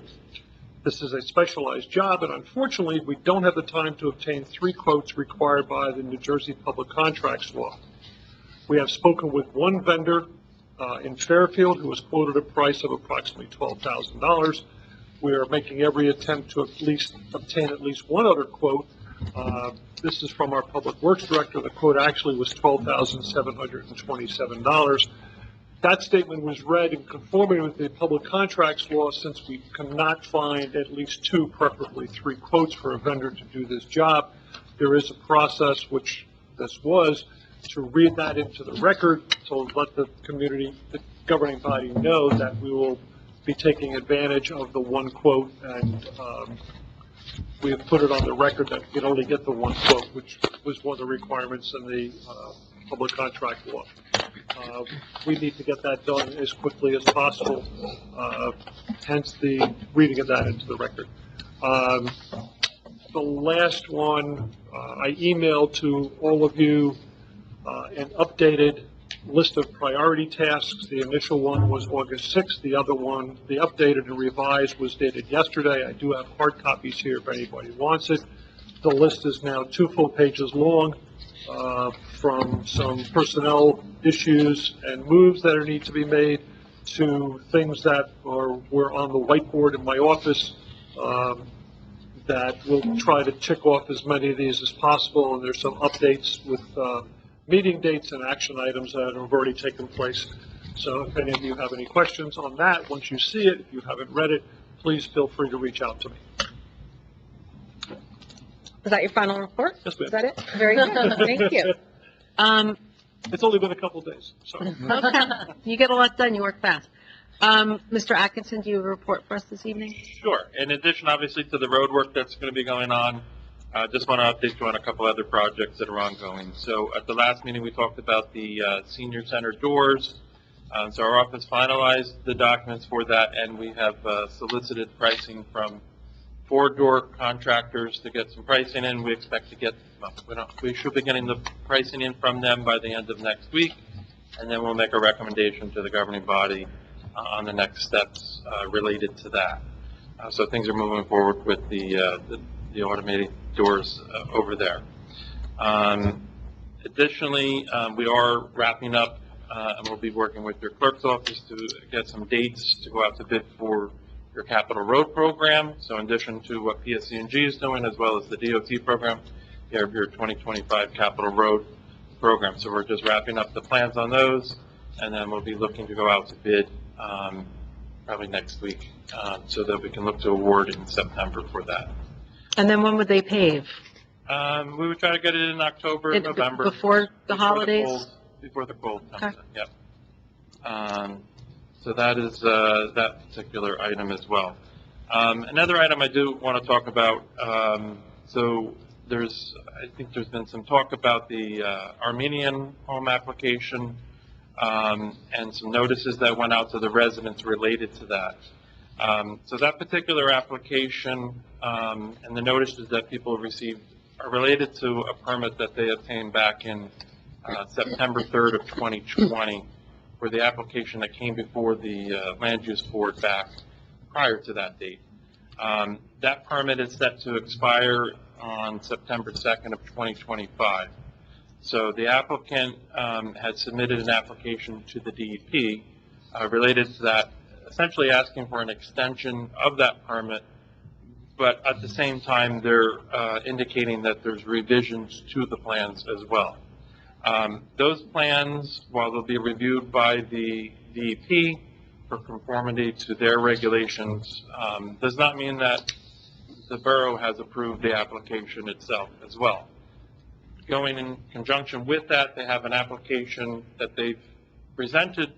Speaker 6: This is a specialized job, and unfortunately, we don't have the time to obtain 3 quotes required by the New Jersey Public Contracts Law. We have spoken with one vendor in Fairfield who was quoted a price of approximately $12,000. We are making every attempt to at least obtain at least one other quote. This is from our Public Works Director. The quote actually was $12,727. That statement was read in conformity with the Public Contracts Law, since we cannot find at least 2, preferably 3 quotes for a vendor to do this job. There is a process, which this was, to read that into the record, to let the community, the governing body know that we will be taking advantage of the 1 quote, and we have put it on the record that you can only get the 1 quote, which was one of the requirements in the Public Contract Law. We need to get that done as quickly as possible, hence the reading of that into the record. The last one, I emailed to all of you an updated list of priority tasks. The initial one was August 6th. The other one, the updated and revised, was dated yesterday. I do have hard copies here if anybody wants it. The list is now 2 full pages long, from some personnel issues and moves that need to be made to things that were on the whiteboard in my office, that we'll try to tick off as many of these as possible. And there's some updates with meeting dates and action items that have already taken place. So if any of you have any questions on that, once you see it, if you haven't read it, please feel free to reach out to me.
Speaker 3: Is that your final report?
Speaker 6: Yes, ma'am.
Speaker 3: Is that it? Very good, thank you.
Speaker 6: It's only been a couple days, so.
Speaker 3: Okay, you get a lot done, you work fast. Mr. Atkinson, do you have a report for us this evening?
Speaker 10: Sure. In addition, obviously, to the road work that's going to be going on, I just want to update you on a couple other projects that are ongoing. So at the last meeting, we talked about the senior center doors. So our office finalized the documents for that, and we have solicited pricing from 4 door contractors to get some pricing in. We expect to get, we should be getting the pricing in from them by the end of next week, and then we'll make a recommendation to the governing body on the next steps related to that. So things are moving forward with the automated doors over there. Additionally, we are wrapping up, and we'll be working with your clerk's office to get some dates to go out to bid for your capital road program. So in addition to what PSC&G is doing, as well as the DOT program, you have your 2025 capital road program. So we're just wrapping up the plans on those, and then we'll be looking to go out to bid probably next week, so that we can look to award in September for that.
Speaker 3: And then when would they pave?
Speaker 10: We would try to get it in October, November.
Speaker 3: Before the holidays?
Speaker 10: Before the cold comes
Speaker 3: Okay.
Speaker 10: in, yep. So that is that particular item as well. Another item I do want to talk about, so I think there's been some talk about the Armenian home application, and some notices that went out to the residents related to that. So that particular application, and the notices that people received are related to a permit that they obtained back in September 3rd of 2020, for the application that came before the land use board back prior to that date. That permit is set to expire on September 2nd of 2025. So the applicant had submitted an application to the DEP related to that, essentially asking for an extension of that permit, but at the same time, they're indicating that there's revisions to the plans as well. Those plans, while they'll be reviewed by the DEP for conformity to their regulations, does not mean that the borough has approved the application itself as well. Going in conjunction with that, they have an application that they've presented,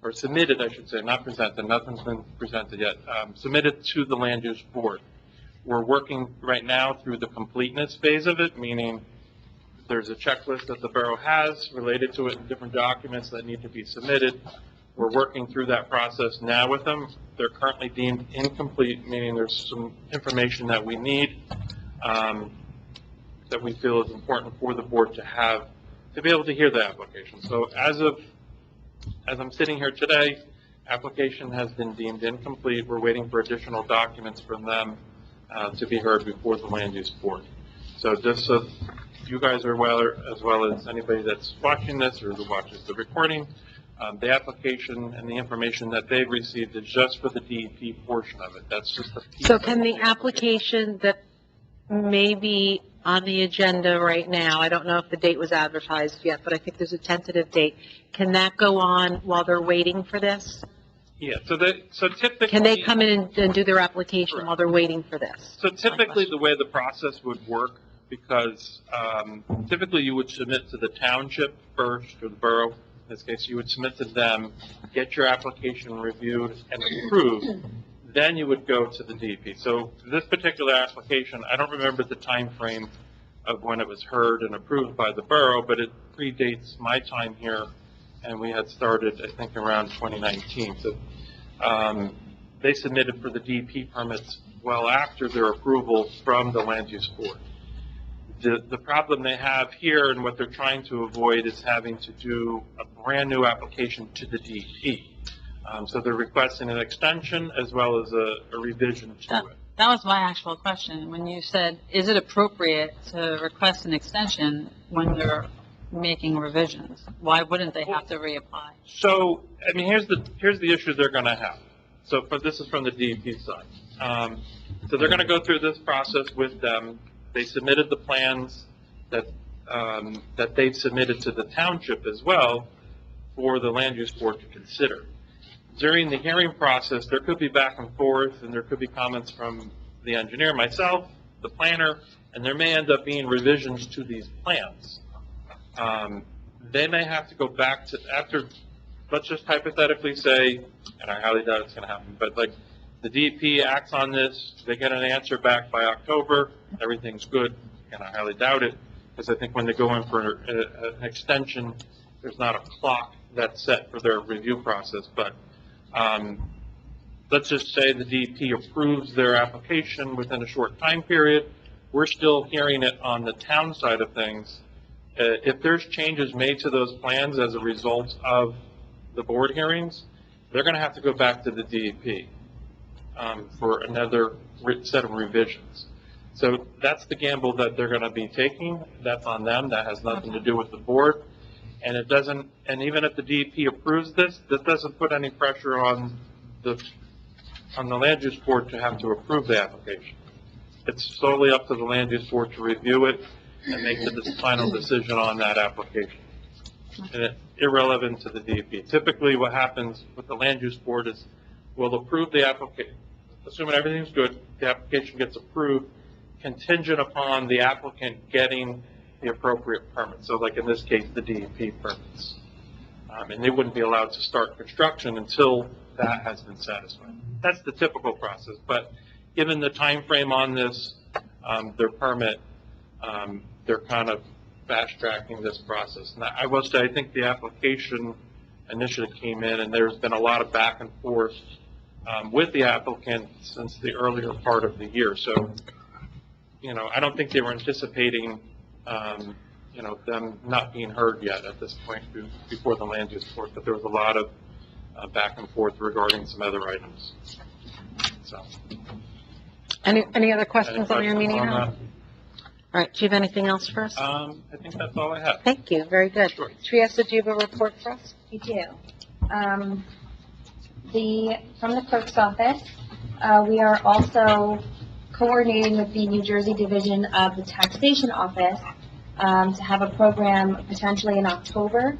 Speaker 10: or submitted, I should say, not presented, nothing's been presented yet, submitted to the land use board. We're working right now through the completeness phase of it, meaning there's a checklist that the borough has related to it in different documents that need to be submitted. We're working through that process now with them. They're currently deemed incomplete, meaning there's some information that we need, that we feel is important for the board to have, to be able to hear the application. So as I'm sitting here today, application has been deemed incomplete. We're waiting for additional documents from them to be heard before the land use board. So just so you guys are aware, as well as anybody that's watching this or who watches the recording, the application and the information that they've received is just for the DEP portion of it. That's just the piece.
Speaker 3: So can the application that may be on the agenda right now, I don't know if the date was advertised yet, but I think there's a tentative date, can that go on while they're waiting for this?
Speaker 10: Yeah, so typically...
Speaker 3: Can they come in and do their application while they're waiting for this?
Speaker 10: So typically, the way the process would work, because typically you would submit to the township first, or the borough, in this case, you would submit to them, get your application reviewed and approved, then you would go to the DEP. So this particular application, I don't remember the time frame of when it was heard and approved by the borough, but it predates my time here, and we had started, I think, around 2019. So they submitted for the DEP permits well after their approval from the land use board. The problem they have here, and what they're trying to avoid, is having to do a brand-new application to the DEP. So they're requesting an extension as well as a revision to it.
Speaker 8: That was my actual question. When you said, is it appropriate to request an extension when they're making revisions? Why wouldn't they have to reapply?
Speaker 10: So, I mean, here's the issue they're going to have. So this is from the DEP side. So they're going to go through this process with them. They submitted the plans that they've submitted to the township as well for the land use board to consider. During the hearing process, there could be back and forth, and there could be comments from the engineer, myself, the planner, and there may end up being revisions to these plans. They may have to go back to, after, let's just hypothetically say, and I highly doubt it's going to happen, but like the DEP acts on this, they get an answer back by October, everything's good, and I highly doubt it, because I think when they go in for an extension, there's not a clock that's set for their review process, but let's just say the DEP approves their application within a short time period. We're still hearing it on the town side of things. If there's changes made to those plans as a result of the board hearings, they're going to have to go back to the DEP. for another set of revisions. So that's the gamble that they're going to be taking. That's on them. That has nothing to do with the board. And it doesn't, and even if the DEP approves this, this doesn't put any pressure on the land use board to have to approve the application. It's solely up to the land use board to review it and make the final decision on that application. And it's irrelevant to the DEP. Typically, what happens with the land use board is we'll approve the application, assuming everything's good, the application gets approved, contingent upon the applicant getting the appropriate permit. So like in this case, the DEP permits. And they wouldn't be allowed to start construction until that has been satisfied. That's the typical process. But given the time frame on this, their permit, they're kind of fast-tracking this process. And I will say, I think the application initially came in, and there's been a lot of back and forth with the applicant since the earlier part of the year. So, you know, I don't think they were anticipating, you know, them not being heard yet at this point before the land use board, but there was a lot of back and forth regarding some other items. So.
Speaker 3: Any other questions on your meeting?
Speaker 10: on
Speaker 3: All
Speaker 10: that?
Speaker 3: right, do you have anything else for us?
Speaker 10: I think that's all I have.
Speaker 3: Thank you, very good.
Speaker 10: Sure.
Speaker 3: Triesta, do you have a report for us?
Speaker 2: We do. From the clerk's office, we are also coordinating with the New Jersey Division of the Taxation Office to have a program potentially in October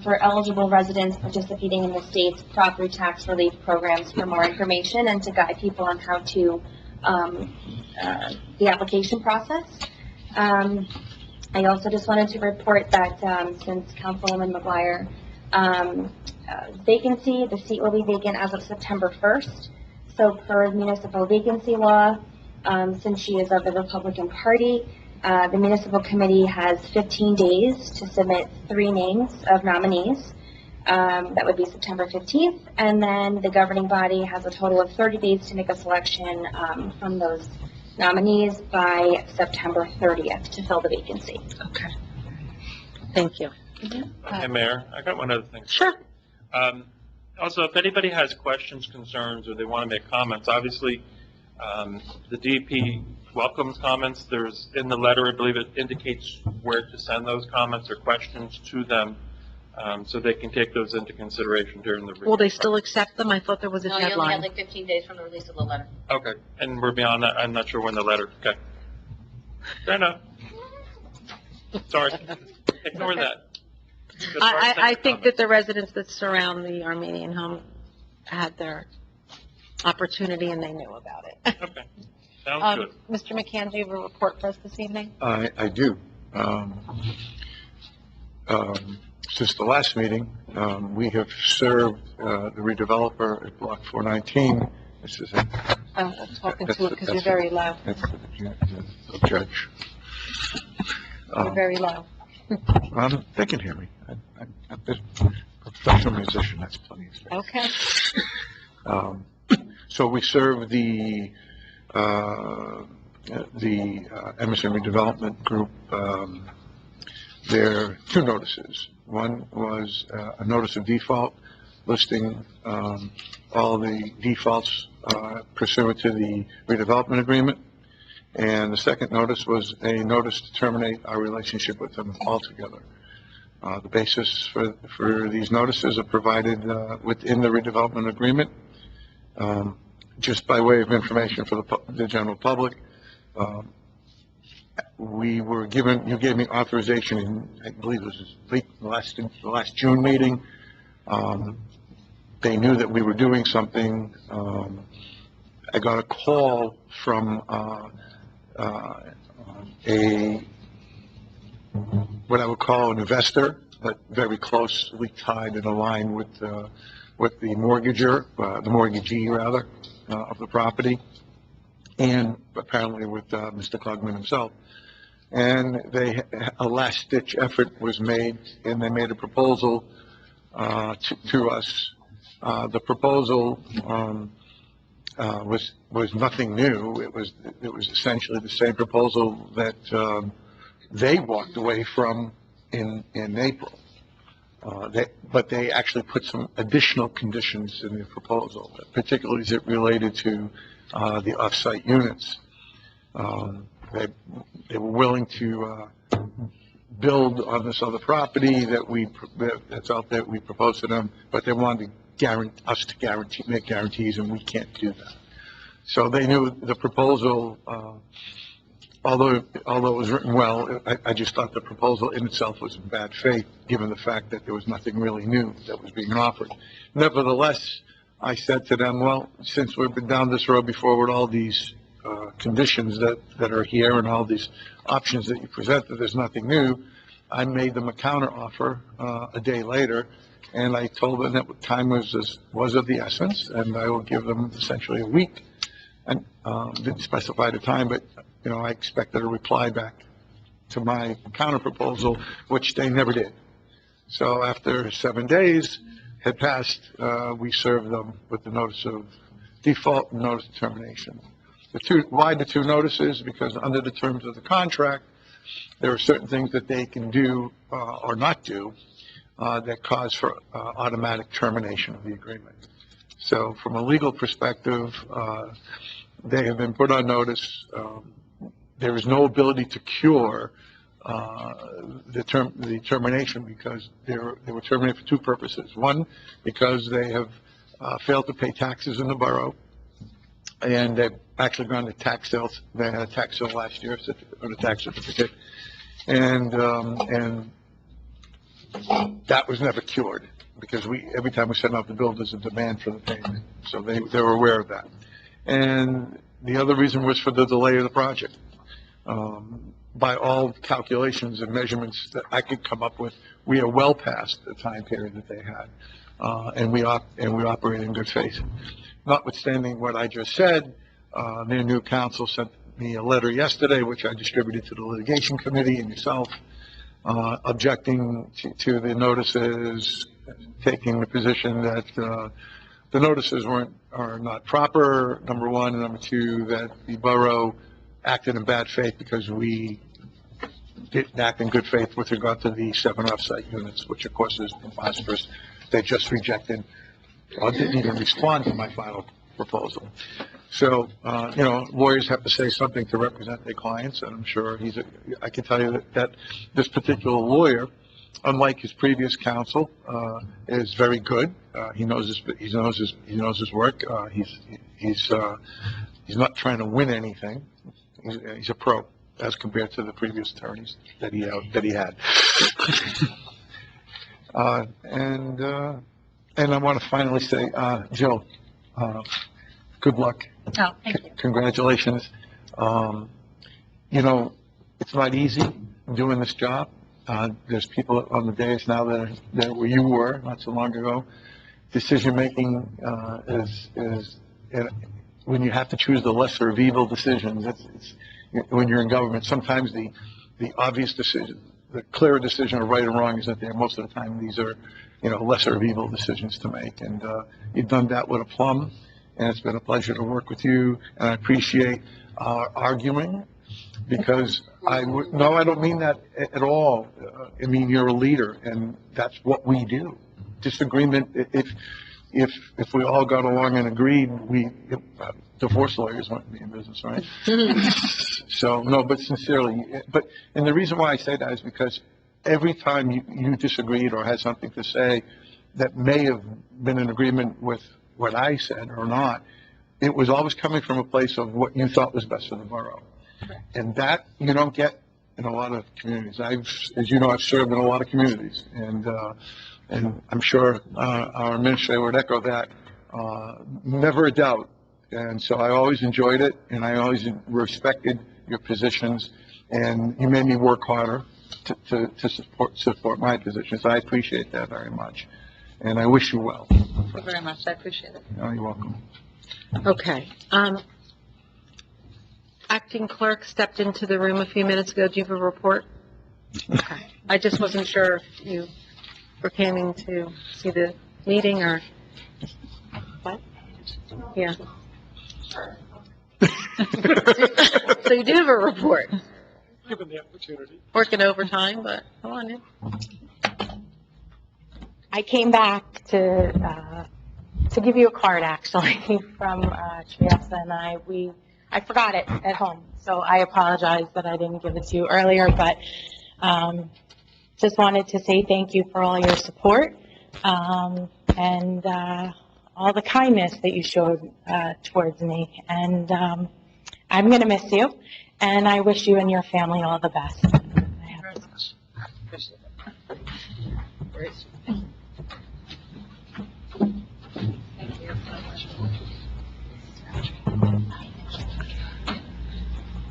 Speaker 2: for eligible residents participating in the state's property tax relief programs for more information and to guide people on how to, the application process. I also just wanted to report that since Councilwoman McGuire vacancy, the seat will be vacant as of September 1st. So per municipal vacancy law, since she is of the Republican Party, the municipal committee has 15 days to submit 3 names of nominees. That would be September 15th. And then the governing body has a total of 30 days to make a selection from those nominees by September 30th to fill the vacancy.
Speaker 3: Okay. Thank you.
Speaker 10: Hey, Mayor, I got one other thing.
Speaker 3: Sure.
Speaker 10: Also, if anybody has questions, concerns, or they want to make comments, obviously, the DEP welcomes comments. There's, in the letter, I believe it indicates where to send those comments or questions to them, so they can take those into consideration during the review.
Speaker 3: Will they still accept them? I thought there was a
Speaker 1: No, you only
Speaker 3: deadline.
Speaker 1: have like 15 days from the release of the letter.
Speaker 10: Okay, and we're beyond that. I'm not sure when the letter, okay. Fair enough. Sorry, ignore that. Just
Speaker 3: I think that the residents that surround the Armenian home had their opportunity and they knew about it.
Speaker 10: Okay, sounds good.
Speaker 3: Mr. McCann, do you have a report for us this evening?
Speaker 11: I do. Since the last meeting, we have served the redeveloper at Block 419. This is it.
Speaker 3: I'm talking to it because you're very loud.
Speaker 11: That's the judge.
Speaker 3: You're very loud.
Speaker 11: They can hear me. I'm a professional musician. That's plenty of space.
Speaker 3: Okay.
Speaker 11: So we serve the Emerson Redevelopment Group. There are 2 notices. One was a notice of default listing all the defaults pursuant to the redevelopment agreement. And the second notice was a notice to terminate our relationship with them altogether. The basis for these notices are provided within the redevelopment agreement. Just by way of information for the general public, we were given, you gave me authorization in, I believe it was the last June meeting. They knew that we were doing something. I got a call from what I would call an investor, but very closely tied and aligned with the mortgager, the mortgagee rather, of the property, and apparently with Mr. Klugman himself. And a last-ditch effort was made, and they made a proposal to us. The proposal was nothing new. It was essentially the same proposal that they walked away from in April. But they actually put some additional conditions in the proposal, particularly as it related to the off-site units. They were willing to build on this other property that's out there, we proposed to them, but they wanted us to make guarantees, and we can't do that. So they knew the proposal, although it was written well, I just thought the proposal in itself was in bad faith, given the fact that there was nothing really new that was being offered. Nevertheless, I said to them, well, since we've been down this road before with all these conditions that are here and all these options that you presented, there's nothing new. I made them a counter offer a day later, and I told them that time was of the essence, and I will give them essentially a week. And didn't specify the time, but I expected a reply back to my counter proposal, which they never did. So after 7 days had passed, we served them with the notice of default and notice of termination. Why the two notices? Because under the terms of the contract, there are certain things that they can do or not do that cause for automatic termination of the agreement. So from a legal perspective, they have been put on notice. There is no ability to cure the termination because they were terminated for two purposes. One, because they have failed to pay taxes in the borough, and they've actually gone to tax sales. They had a tax sale last year, on a tax certificate, and that was never cured because every time we send out the bill, there's a demand for the payment. So they were aware of that. And the other reason was for the delay of the project. By all calculations and measurements that I could come up with, we are well past the time period that they had, and we operate in good faith. Notwithstanding what I just said, their new counsel sent me a letter yesterday, which I distributed to the litigation committee and yourself, objecting to the notices, taking the position that the notices are not proper, number one, and number two, that the borough acted in bad faith because we didn't act in good faith with regard to the 7 off-site units, which of course is preposterous. They just rejected or didn't even respond to my final proposal. So, lawyers have to say something to represent their clients, and I'm sure I can tell you that this particular lawyer, unlike his previous counsel, is very good. He knows his work. He's not trying to win anything. He's a pro as compared to the previous attorneys that he had. And I want to finally say, Jill, good luck.
Speaker 1: Oh, thank you.
Speaker 11: Congratulations. It's not easy doing this job. There's people on the dais now that are where you were not so long ago. Decision-making is when you have to choose the lesser of evil decisions. When you're in government, sometimes the obvious decision, the clear decision of right or wrong isn't there. Most of the time, these are, lesser of evil decisions to make. And you've done that with aplomb, and it's been a pleasure to work with you. And I appreciate our arguing, because I don't mean that at all. I mean, you're a leader, and that's what we do. Disagreement, if we all got along and agreed, divorce lawyers wouldn't be in business, right? So, no, but sincerely, and the reason why I say that is because every time you disagreed or had something to say that may have been in agreement with what I said or not, it was always coming from a place of what you thought was best for the borough. And that you don't get in a lot of communities. As you know, I've served in a lot of communities, and I'm sure our administrator would echo that. Never a doubt. And so I always enjoyed it, and I always respected your positions, and you made me work harder to support my positions. I appreciate that very much, and I wish you well.
Speaker 3: Thank you very much. I appreciate it.
Speaker 11: Oh, you're welcome.
Speaker 3: Okay. Acting clerk stepped into the room a few minutes ago. Do you have a report? Okay. I just wasn't sure if you were coming to see the meeting or what? Yeah. So you do have a report.
Speaker 6: Given the opportunity.
Speaker 3: Working overtime, but come on in. I came back to give you a card, actually, from Teresa and I forgot it at home, so I apologize that I didn't give it to you earlier, but just wanted to say thank you for all your support, and all the kindness that you showed towards me. And I'm going to miss you, and I wish you and your family all the best.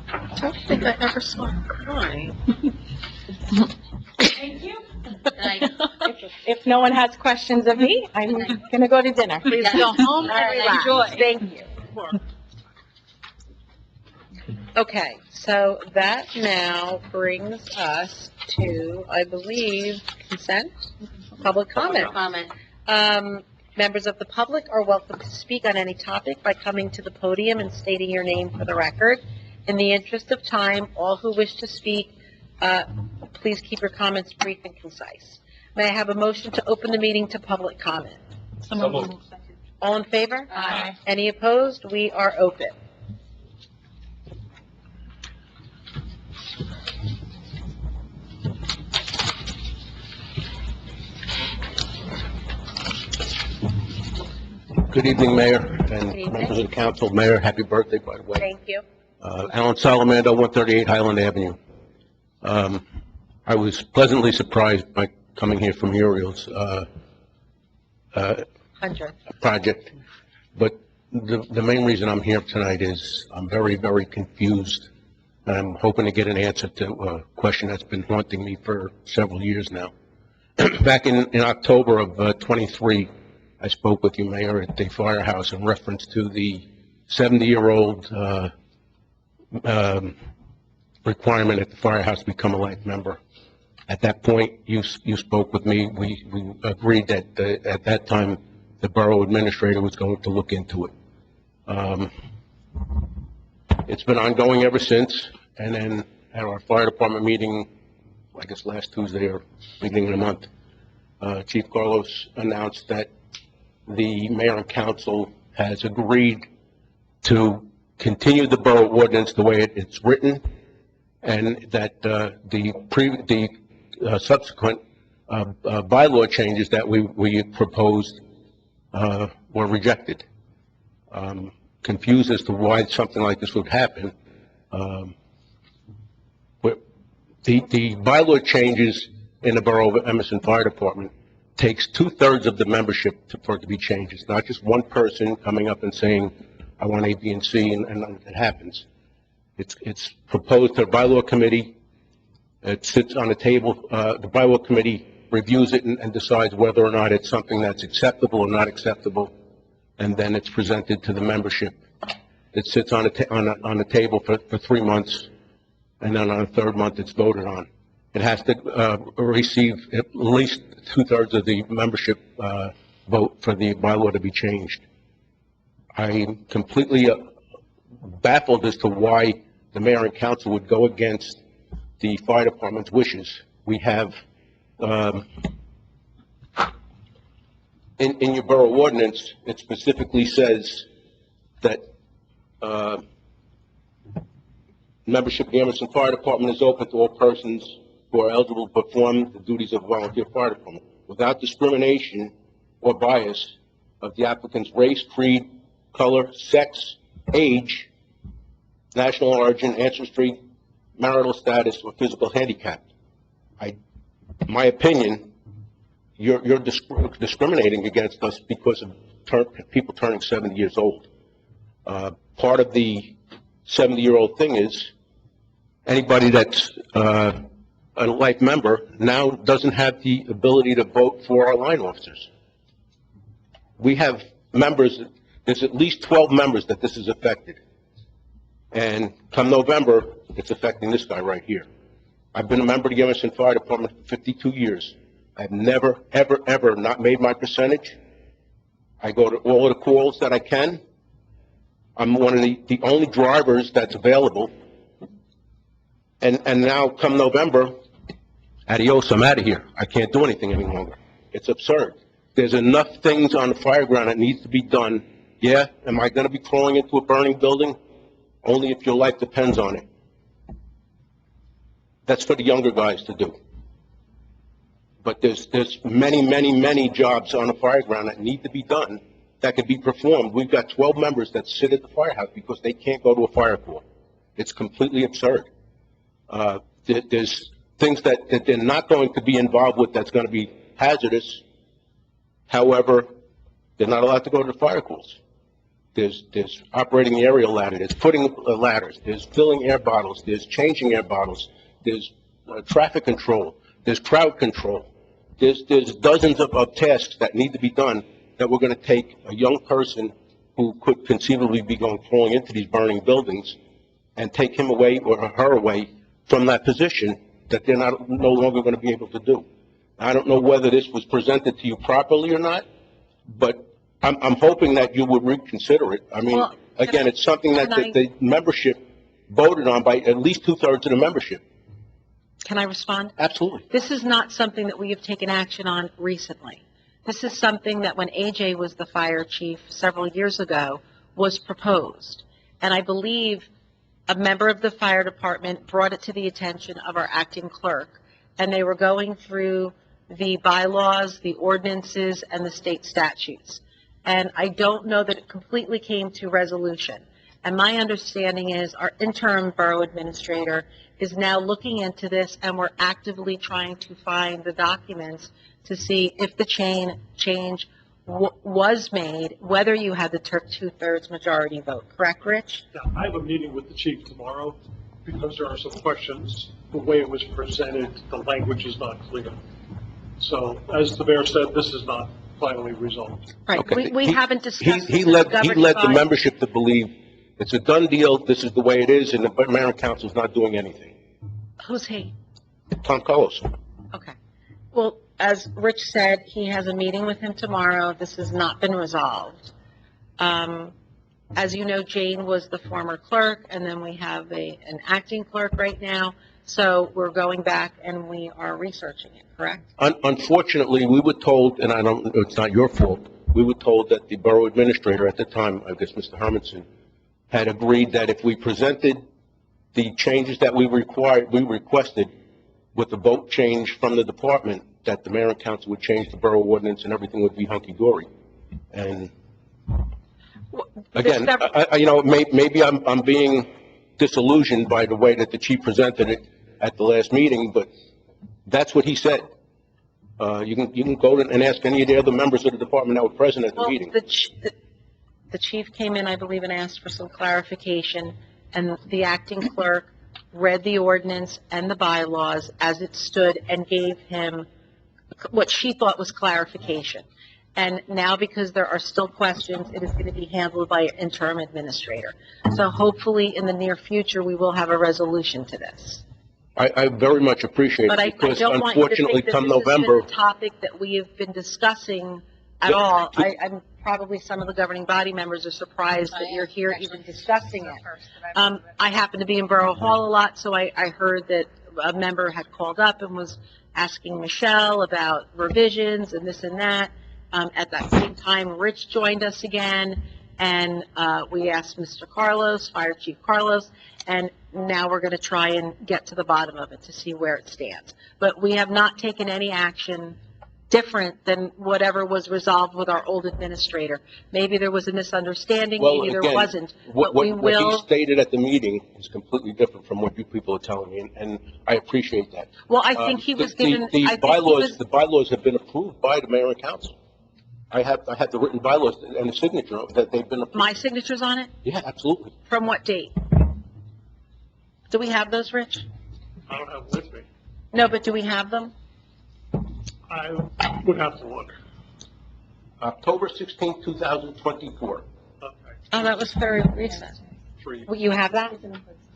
Speaker 3: I don't think I ever saw her cry.
Speaker 5: Thank you.
Speaker 3: If no one has questions of me, I'm going to go to dinner.
Speaker 1: Please go home
Speaker 3: All
Speaker 1: and
Speaker 3: right.
Speaker 1: relax.
Speaker 3: Enjoy.
Speaker 1: Thank you.
Speaker 3: Okay, so that now brings us to, I believe, consent, public comment. Members of the public are welcome to speak on any topic by coming to the podium and stating your name for the record. In the interest of time, all who wish to speak, please keep your comments brief and concise. May I have a motion to open the meeting to public comment?
Speaker 10: So moved.
Speaker 3: All in favor?
Speaker 5: Aye.
Speaker 3: Any opposed? We are open.
Speaker 12: Good evening, Mayor and
Speaker 3: evening.
Speaker 12: members of the council. Mayor, happy birthday, by the way.
Speaker 3: Thank you.
Speaker 12: Alan Salamando, 138 Highland Avenue. I was pleasantly surprised by coming here from Muriel's
Speaker 3: 100.
Speaker 12: project, but the main reason I'm here tonight is I'm very, very confused, and I'm hoping to get an answer to a question that's been haunting me for several years now. Back in October of 23, I spoke with you, Mayor, at the firehouse in reference to the 70-year-old requirement at the firehouse to become a life member. At that point, you spoke with me. We agreed that at that time, the borough administrator was going to look into it. It's been ongoing ever since, and then at our fire department meeting, I guess last Tuesday or beginning of the month, Chief Carlos announced that the mayor and council has agreed to continue the borough ordinance the way it's written, and that the subsequent bylaw changes that we proposed were rejected. Confused as to why something like this would happen. But the bylaw changes in the Borough of Emerson Fire Department takes 2/3 of the membership for it to be changed. It's not just one person coming up and saying, I want A, B, and C, and it happens. It's proposed to the bylaw committee. It sits on the table. The bylaw committee reviews it and decides whether or not it's something that's acceptable or not acceptable, and then it's presented to the membership. It sits on the table for 3 months, and then on the third month, it's voted on. It has to receive at least 2/3 of the membership vote for the bylaw to be changed. I'm completely baffled as to why the mayor and council would go against the fire department's wishes. We have, in your borough ordinance, it specifically says that membership of the Emerson Fire Department is open to all persons who are eligible to perform the duties of a volunteer fire department without discrimination or bias of the applicant's race, creed, color, sex, age, national origin, ancestry, marital status, or physical handicap. My opinion, you're discriminating against us because of people turning 70 years old. Part of the 70-year-old thing is anybody that's a life member now doesn't have the ability to vote for our line officers. We have members, there's at least 12 members that this is affected. And come November, it's affecting this guy right here. I've been a member of the Emerson Fire Department for 52 years. I've never, ever, ever not made my percentage. I go to all of the calls that I can. I'm one of the only drivers that's available. And now come November, adios, I'm out of here. I can't do anything any longer. It's absurd. There's enough things on the fire ground that needs to be done. Yeah, am I gonna be crawling into a burning building? Only if your life depends on it. That's for the younger guys to do. But there's many jobs on the fire ground that need to be done, that can be performed. We've got 12 members that sit at the firehouse because they can't go to a fire call. It's completely absurd. There's things that they're not going to be involved with that's gonna be hazardous. However, they're not allowed to go to the fire calls. There's operating the aerial ladder, there's putting ladders, there's filling air bottles, there's changing air bottles, there's traffic control, there's crowd control. There's dozens of tasks that need to be done that we're going to take a young person who could conceivably be crawling into these burning buildings and take him away or her away from that position that they're no longer going to be able to do. I don't know whether this was presented to you properly or not, but I'm hoping that you would reconsider it. I mean,
Speaker 3: Well,
Speaker 12: again, it's something that the membership voted on by at least 2/3 of the membership.
Speaker 3: Can I respond?
Speaker 12: Absolutely.
Speaker 3: This is not something that we have taken action on recently. This is something that when AJ was the fire chief several years ago was proposed. And I believe a member of the fire department brought it to the attention of our acting clerk. And they were going through the bylaws, the ordinances, and the state statutes. And I don't know that it completely came to resolution. And my understanding is our interim borough administrator is now looking into this, and we're actively trying to find the documents to see if the change was made, whether you had the 2/3 majority vote. Correct, Rich?
Speaker 6: Yeah, I have a meeting with the chief tomorrow because there are some questions. The way it was presented, the language is not clear. So, as the mayor said, this is not finally resolved.
Speaker 3: Right.
Speaker 12: Okay.
Speaker 3: We haven't discussed.
Speaker 12: He
Speaker 3: this
Speaker 12: led
Speaker 3: with the
Speaker 12: the
Speaker 3: governing body.
Speaker 12: membership to believe it's a done deal, this is the way it is, and the mayor and council's not doing anything.
Speaker 3: Who's he?
Speaker 12: Tom Carlos.
Speaker 3: Okay. Well, as Rich said, he has a meeting with him tomorrow. This has not been resolved. As you know, Jane was the former clerk, and then we have an acting clerk right now. So we're going back and we are researching it, correct?
Speaker 12: Unfortunately, we were told, and it's not your fault, we were told that the borough administrator at the time, I guess Mr. Hermanson, had agreed that if we presented the changes that we requested with the vote change from the department, that the mayor and council would change the borough ordinance and everything would be hunky-dory. And again, maybe I'm being disillusioned by the way that the chief presented it at the last meeting, but that's what he said. You can go and ask any of the other members of the department that were present at the
Speaker 3: Well,
Speaker 12: meeting.
Speaker 3: the chief came in, I believe, and asked for some clarification, and the acting clerk read the ordinance and the bylaws as it stood and gave him what she thought was clarification. And now, because there are still questions, it is going to be handled by an interim administrator. So hopefully, in the near future, we will have a resolution to this.
Speaker 12: I very much appreciate
Speaker 3: But
Speaker 12: it,
Speaker 3: I
Speaker 12: because
Speaker 3: don't want you to
Speaker 12: unfortunately,
Speaker 3: think that
Speaker 12: come
Speaker 3: this has been
Speaker 12: November,
Speaker 3: a topic that we have been discussing at
Speaker 12: Yeah.
Speaker 3: all. I'm probably some of the governing body members are surprised that you're here even discussing it. I happen to be in Borough Hall a lot, so I heard that a member had called up and was asking Michelle about revisions and this and that. At that same time, Rich joined us again, and we asked Mr. Carlos, Fire Chief Carlos, and now we're going to try and get to the bottom of it to see where it stands. But we have not taken any action different than whatever was resolved with our old administrator. Maybe there was a misunderstanding,
Speaker 12: well,
Speaker 3: maybe there
Speaker 12: again,
Speaker 3: wasn't,
Speaker 12: what
Speaker 3: but we
Speaker 12: what he
Speaker 3: will.
Speaker 12: stated at the meeting is completely different from what you people are telling me, and I appreciate that.
Speaker 3: Well, I think he was given. I
Speaker 12: The
Speaker 3: think he
Speaker 12: bylaws,
Speaker 3: was-
Speaker 12: the bylaws have been approved by the mayor and council. I have the written bylaws and the signature that they've been approved.
Speaker 3: My signature's on it?
Speaker 12: Yeah, absolutely.
Speaker 3: From what date? Do we have those, Rich?
Speaker 6: I don't have it with me.
Speaker 3: No, but do we have them?
Speaker 6: I would have to look.
Speaker 12: October 16, 2024.
Speaker 6: Okay.
Speaker 3: Oh, that was very recent.
Speaker 6: Three.
Speaker 3: Will you have that?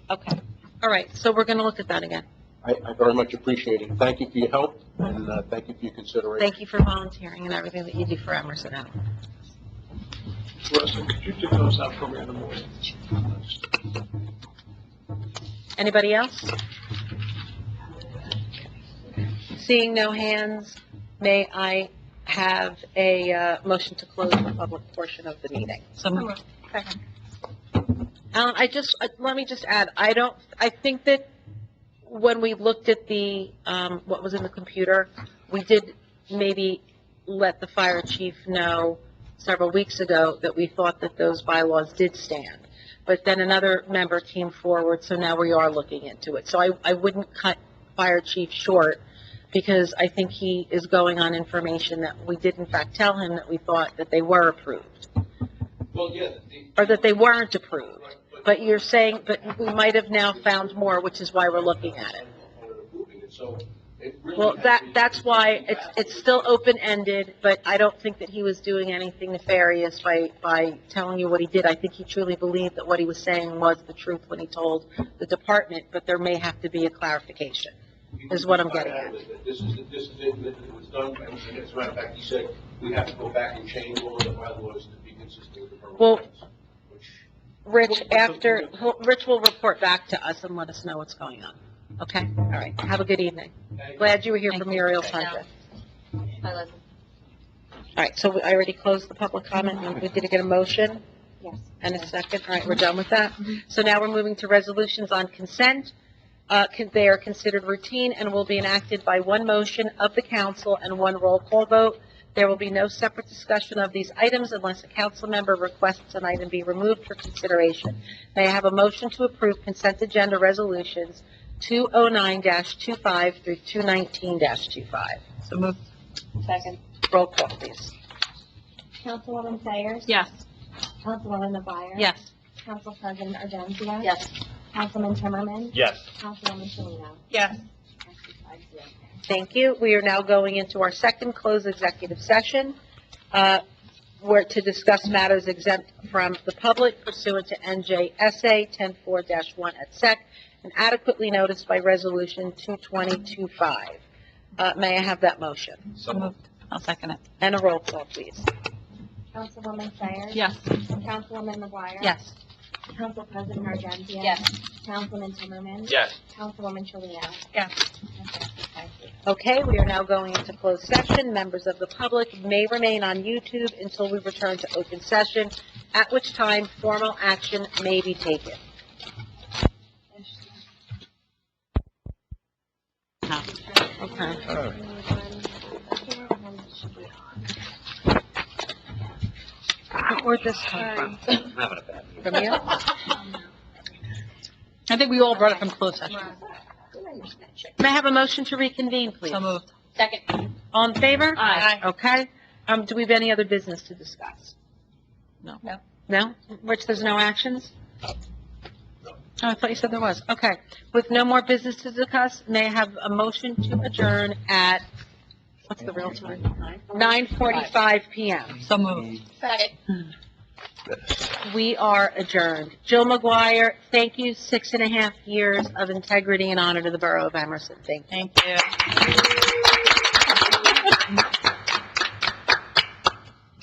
Speaker 3: Okay. All right, so we're going to look at that again.
Speaker 12: I very much appreciate it. Thank you for your help, and thank you for your consideration.
Speaker 3: Thank you for volunteering and everything that you do for Emerson Avenue.
Speaker 6: Russell, could you take those out for me in the morning?
Speaker 3: Anybody else? Seeing no hands, may I have a motion to close the public portion of the meeting?
Speaker 5: Second.
Speaker 3: Let me just add, I think that when we looked at the, what was in the computer, we did maybe let the fire chief know several weeks ago that we thought that those bylaws did stand. But then another member came forward, so now we are looking into it. So I wouldn't cut fire chief short, because I think he is going on information that we did in fact tell him that we thought that they were approved,
Speaker 12: Well, yeah,
Speaker 3: or that they weren't approved. But you're saying, but we might have now found more, which is why we're looking at it.
Speaker 12: So it really
Speaker 3: Well,
Speaker 12: has to be-
Speaker 3: that's why it's still open-ended, but I don't think that he was doing anything nefarious by telling you what he did. I think he truly believed that what he was saying was the truth when he told the department, but there may have to be a clarification, is what I'm getting at.
Speaker 12: This is it, it was done, and as a matter of fact, he said, we have to go back and change all of the bylaws to be consistent with the borough
Speaker 3: Well,
Speaker 12: plans, which
Speaker 3: Rich will report back to us and let us know what's going on. Okay? All right. Have a good evening. Glad you were here for Muriel Sanchez.
Speaker 1: Hi, Leslie.
Speaker 3: All right, so I already closed the public comment, and we did get a motion
Speaker 2: Yes.
Speaker 3: and a second. All right, we're done with that. So now we're moving to resolutions on consent. They are considered routine and will be enacted by one motion of the council and one roll call vote. There will be no separate discussion of these items unless a council member requests an item be removed for consideration. May I have a motion to approve consent agenda resolutions 209-25 through 219-25?
Speaker 8: So moved.
Speaker 2: Second.
Speaker 3: Roll call, please.
Speaker 2: Councilwoman Sayers?
Speaker 9: Yes.
Speaker 2: Councilwoman McGuire?
Speaker 8: Yes.
Speaker 2: Council President Urgentia?
Speaker 1: Yes.
Speaker 2: Councilman Timmerman?
Speaker 10: Yes.
Speaker 2: Councilwoman Salino?
Speaker 5: Yes.
Speaker 2: Passes 5-0.
Speaker 3: Thank you. We are now going into our second closed executive session, where to discuss matters exempt from the public pursuant to NJSA 10-4-1 et sec, and adequately noticed by Resolution 22025. May I have that motion?
Speaker 8: So moved. I'll second it.
Speaker 3: And a roll call, please.
Speaker 2: Councilwoman Sayers?
Speaker 9: Yes.
Speaker 2: Councilwoman McGuire?
Speaker 8: Yes.
Speaker 2: Council President Urgentia?
Speaker 1: Yes.
Speaker 2: Councilman Timmerman?
Speaker 7: Yes.
Speaker 2: Councilwoman Salino?
Speaker 5: Yes.
Speaker 3: Okay, we are now going into closed session. Members of the public may remain on YouTube until we return to open session, at which time formal action may be taken. Okay. Where'd this come from?
Speaker 7: I'm having a bad
Speaker 3: From you?
Speaker 8: I think we all brought it from closed session.
Speaker 3: May I have a motion to reconvene, please?
Speaker 8: So moved.
Speaker 1: Second.
Speaker 3: All in favor?
Speaker 8: Aye.
Speaker 3: Okay. Do we have any other business to discuss?
Speaker 8: No.
Speaker 3: No? Rich, there's no actions? Oh, I thought you said there was. Okay. With no more business to discuss, may I have a motion to adjourn at, what's the real time? 9:45 PM.
Speaker 8: So moved.
Speaker 1: Second.
Speaker 3: We are adjourned. Jill McGuire, thank you. 6.5 years of integrity and honor to the Borough of Emerson. Thank you.
Speaker 8: Thank you.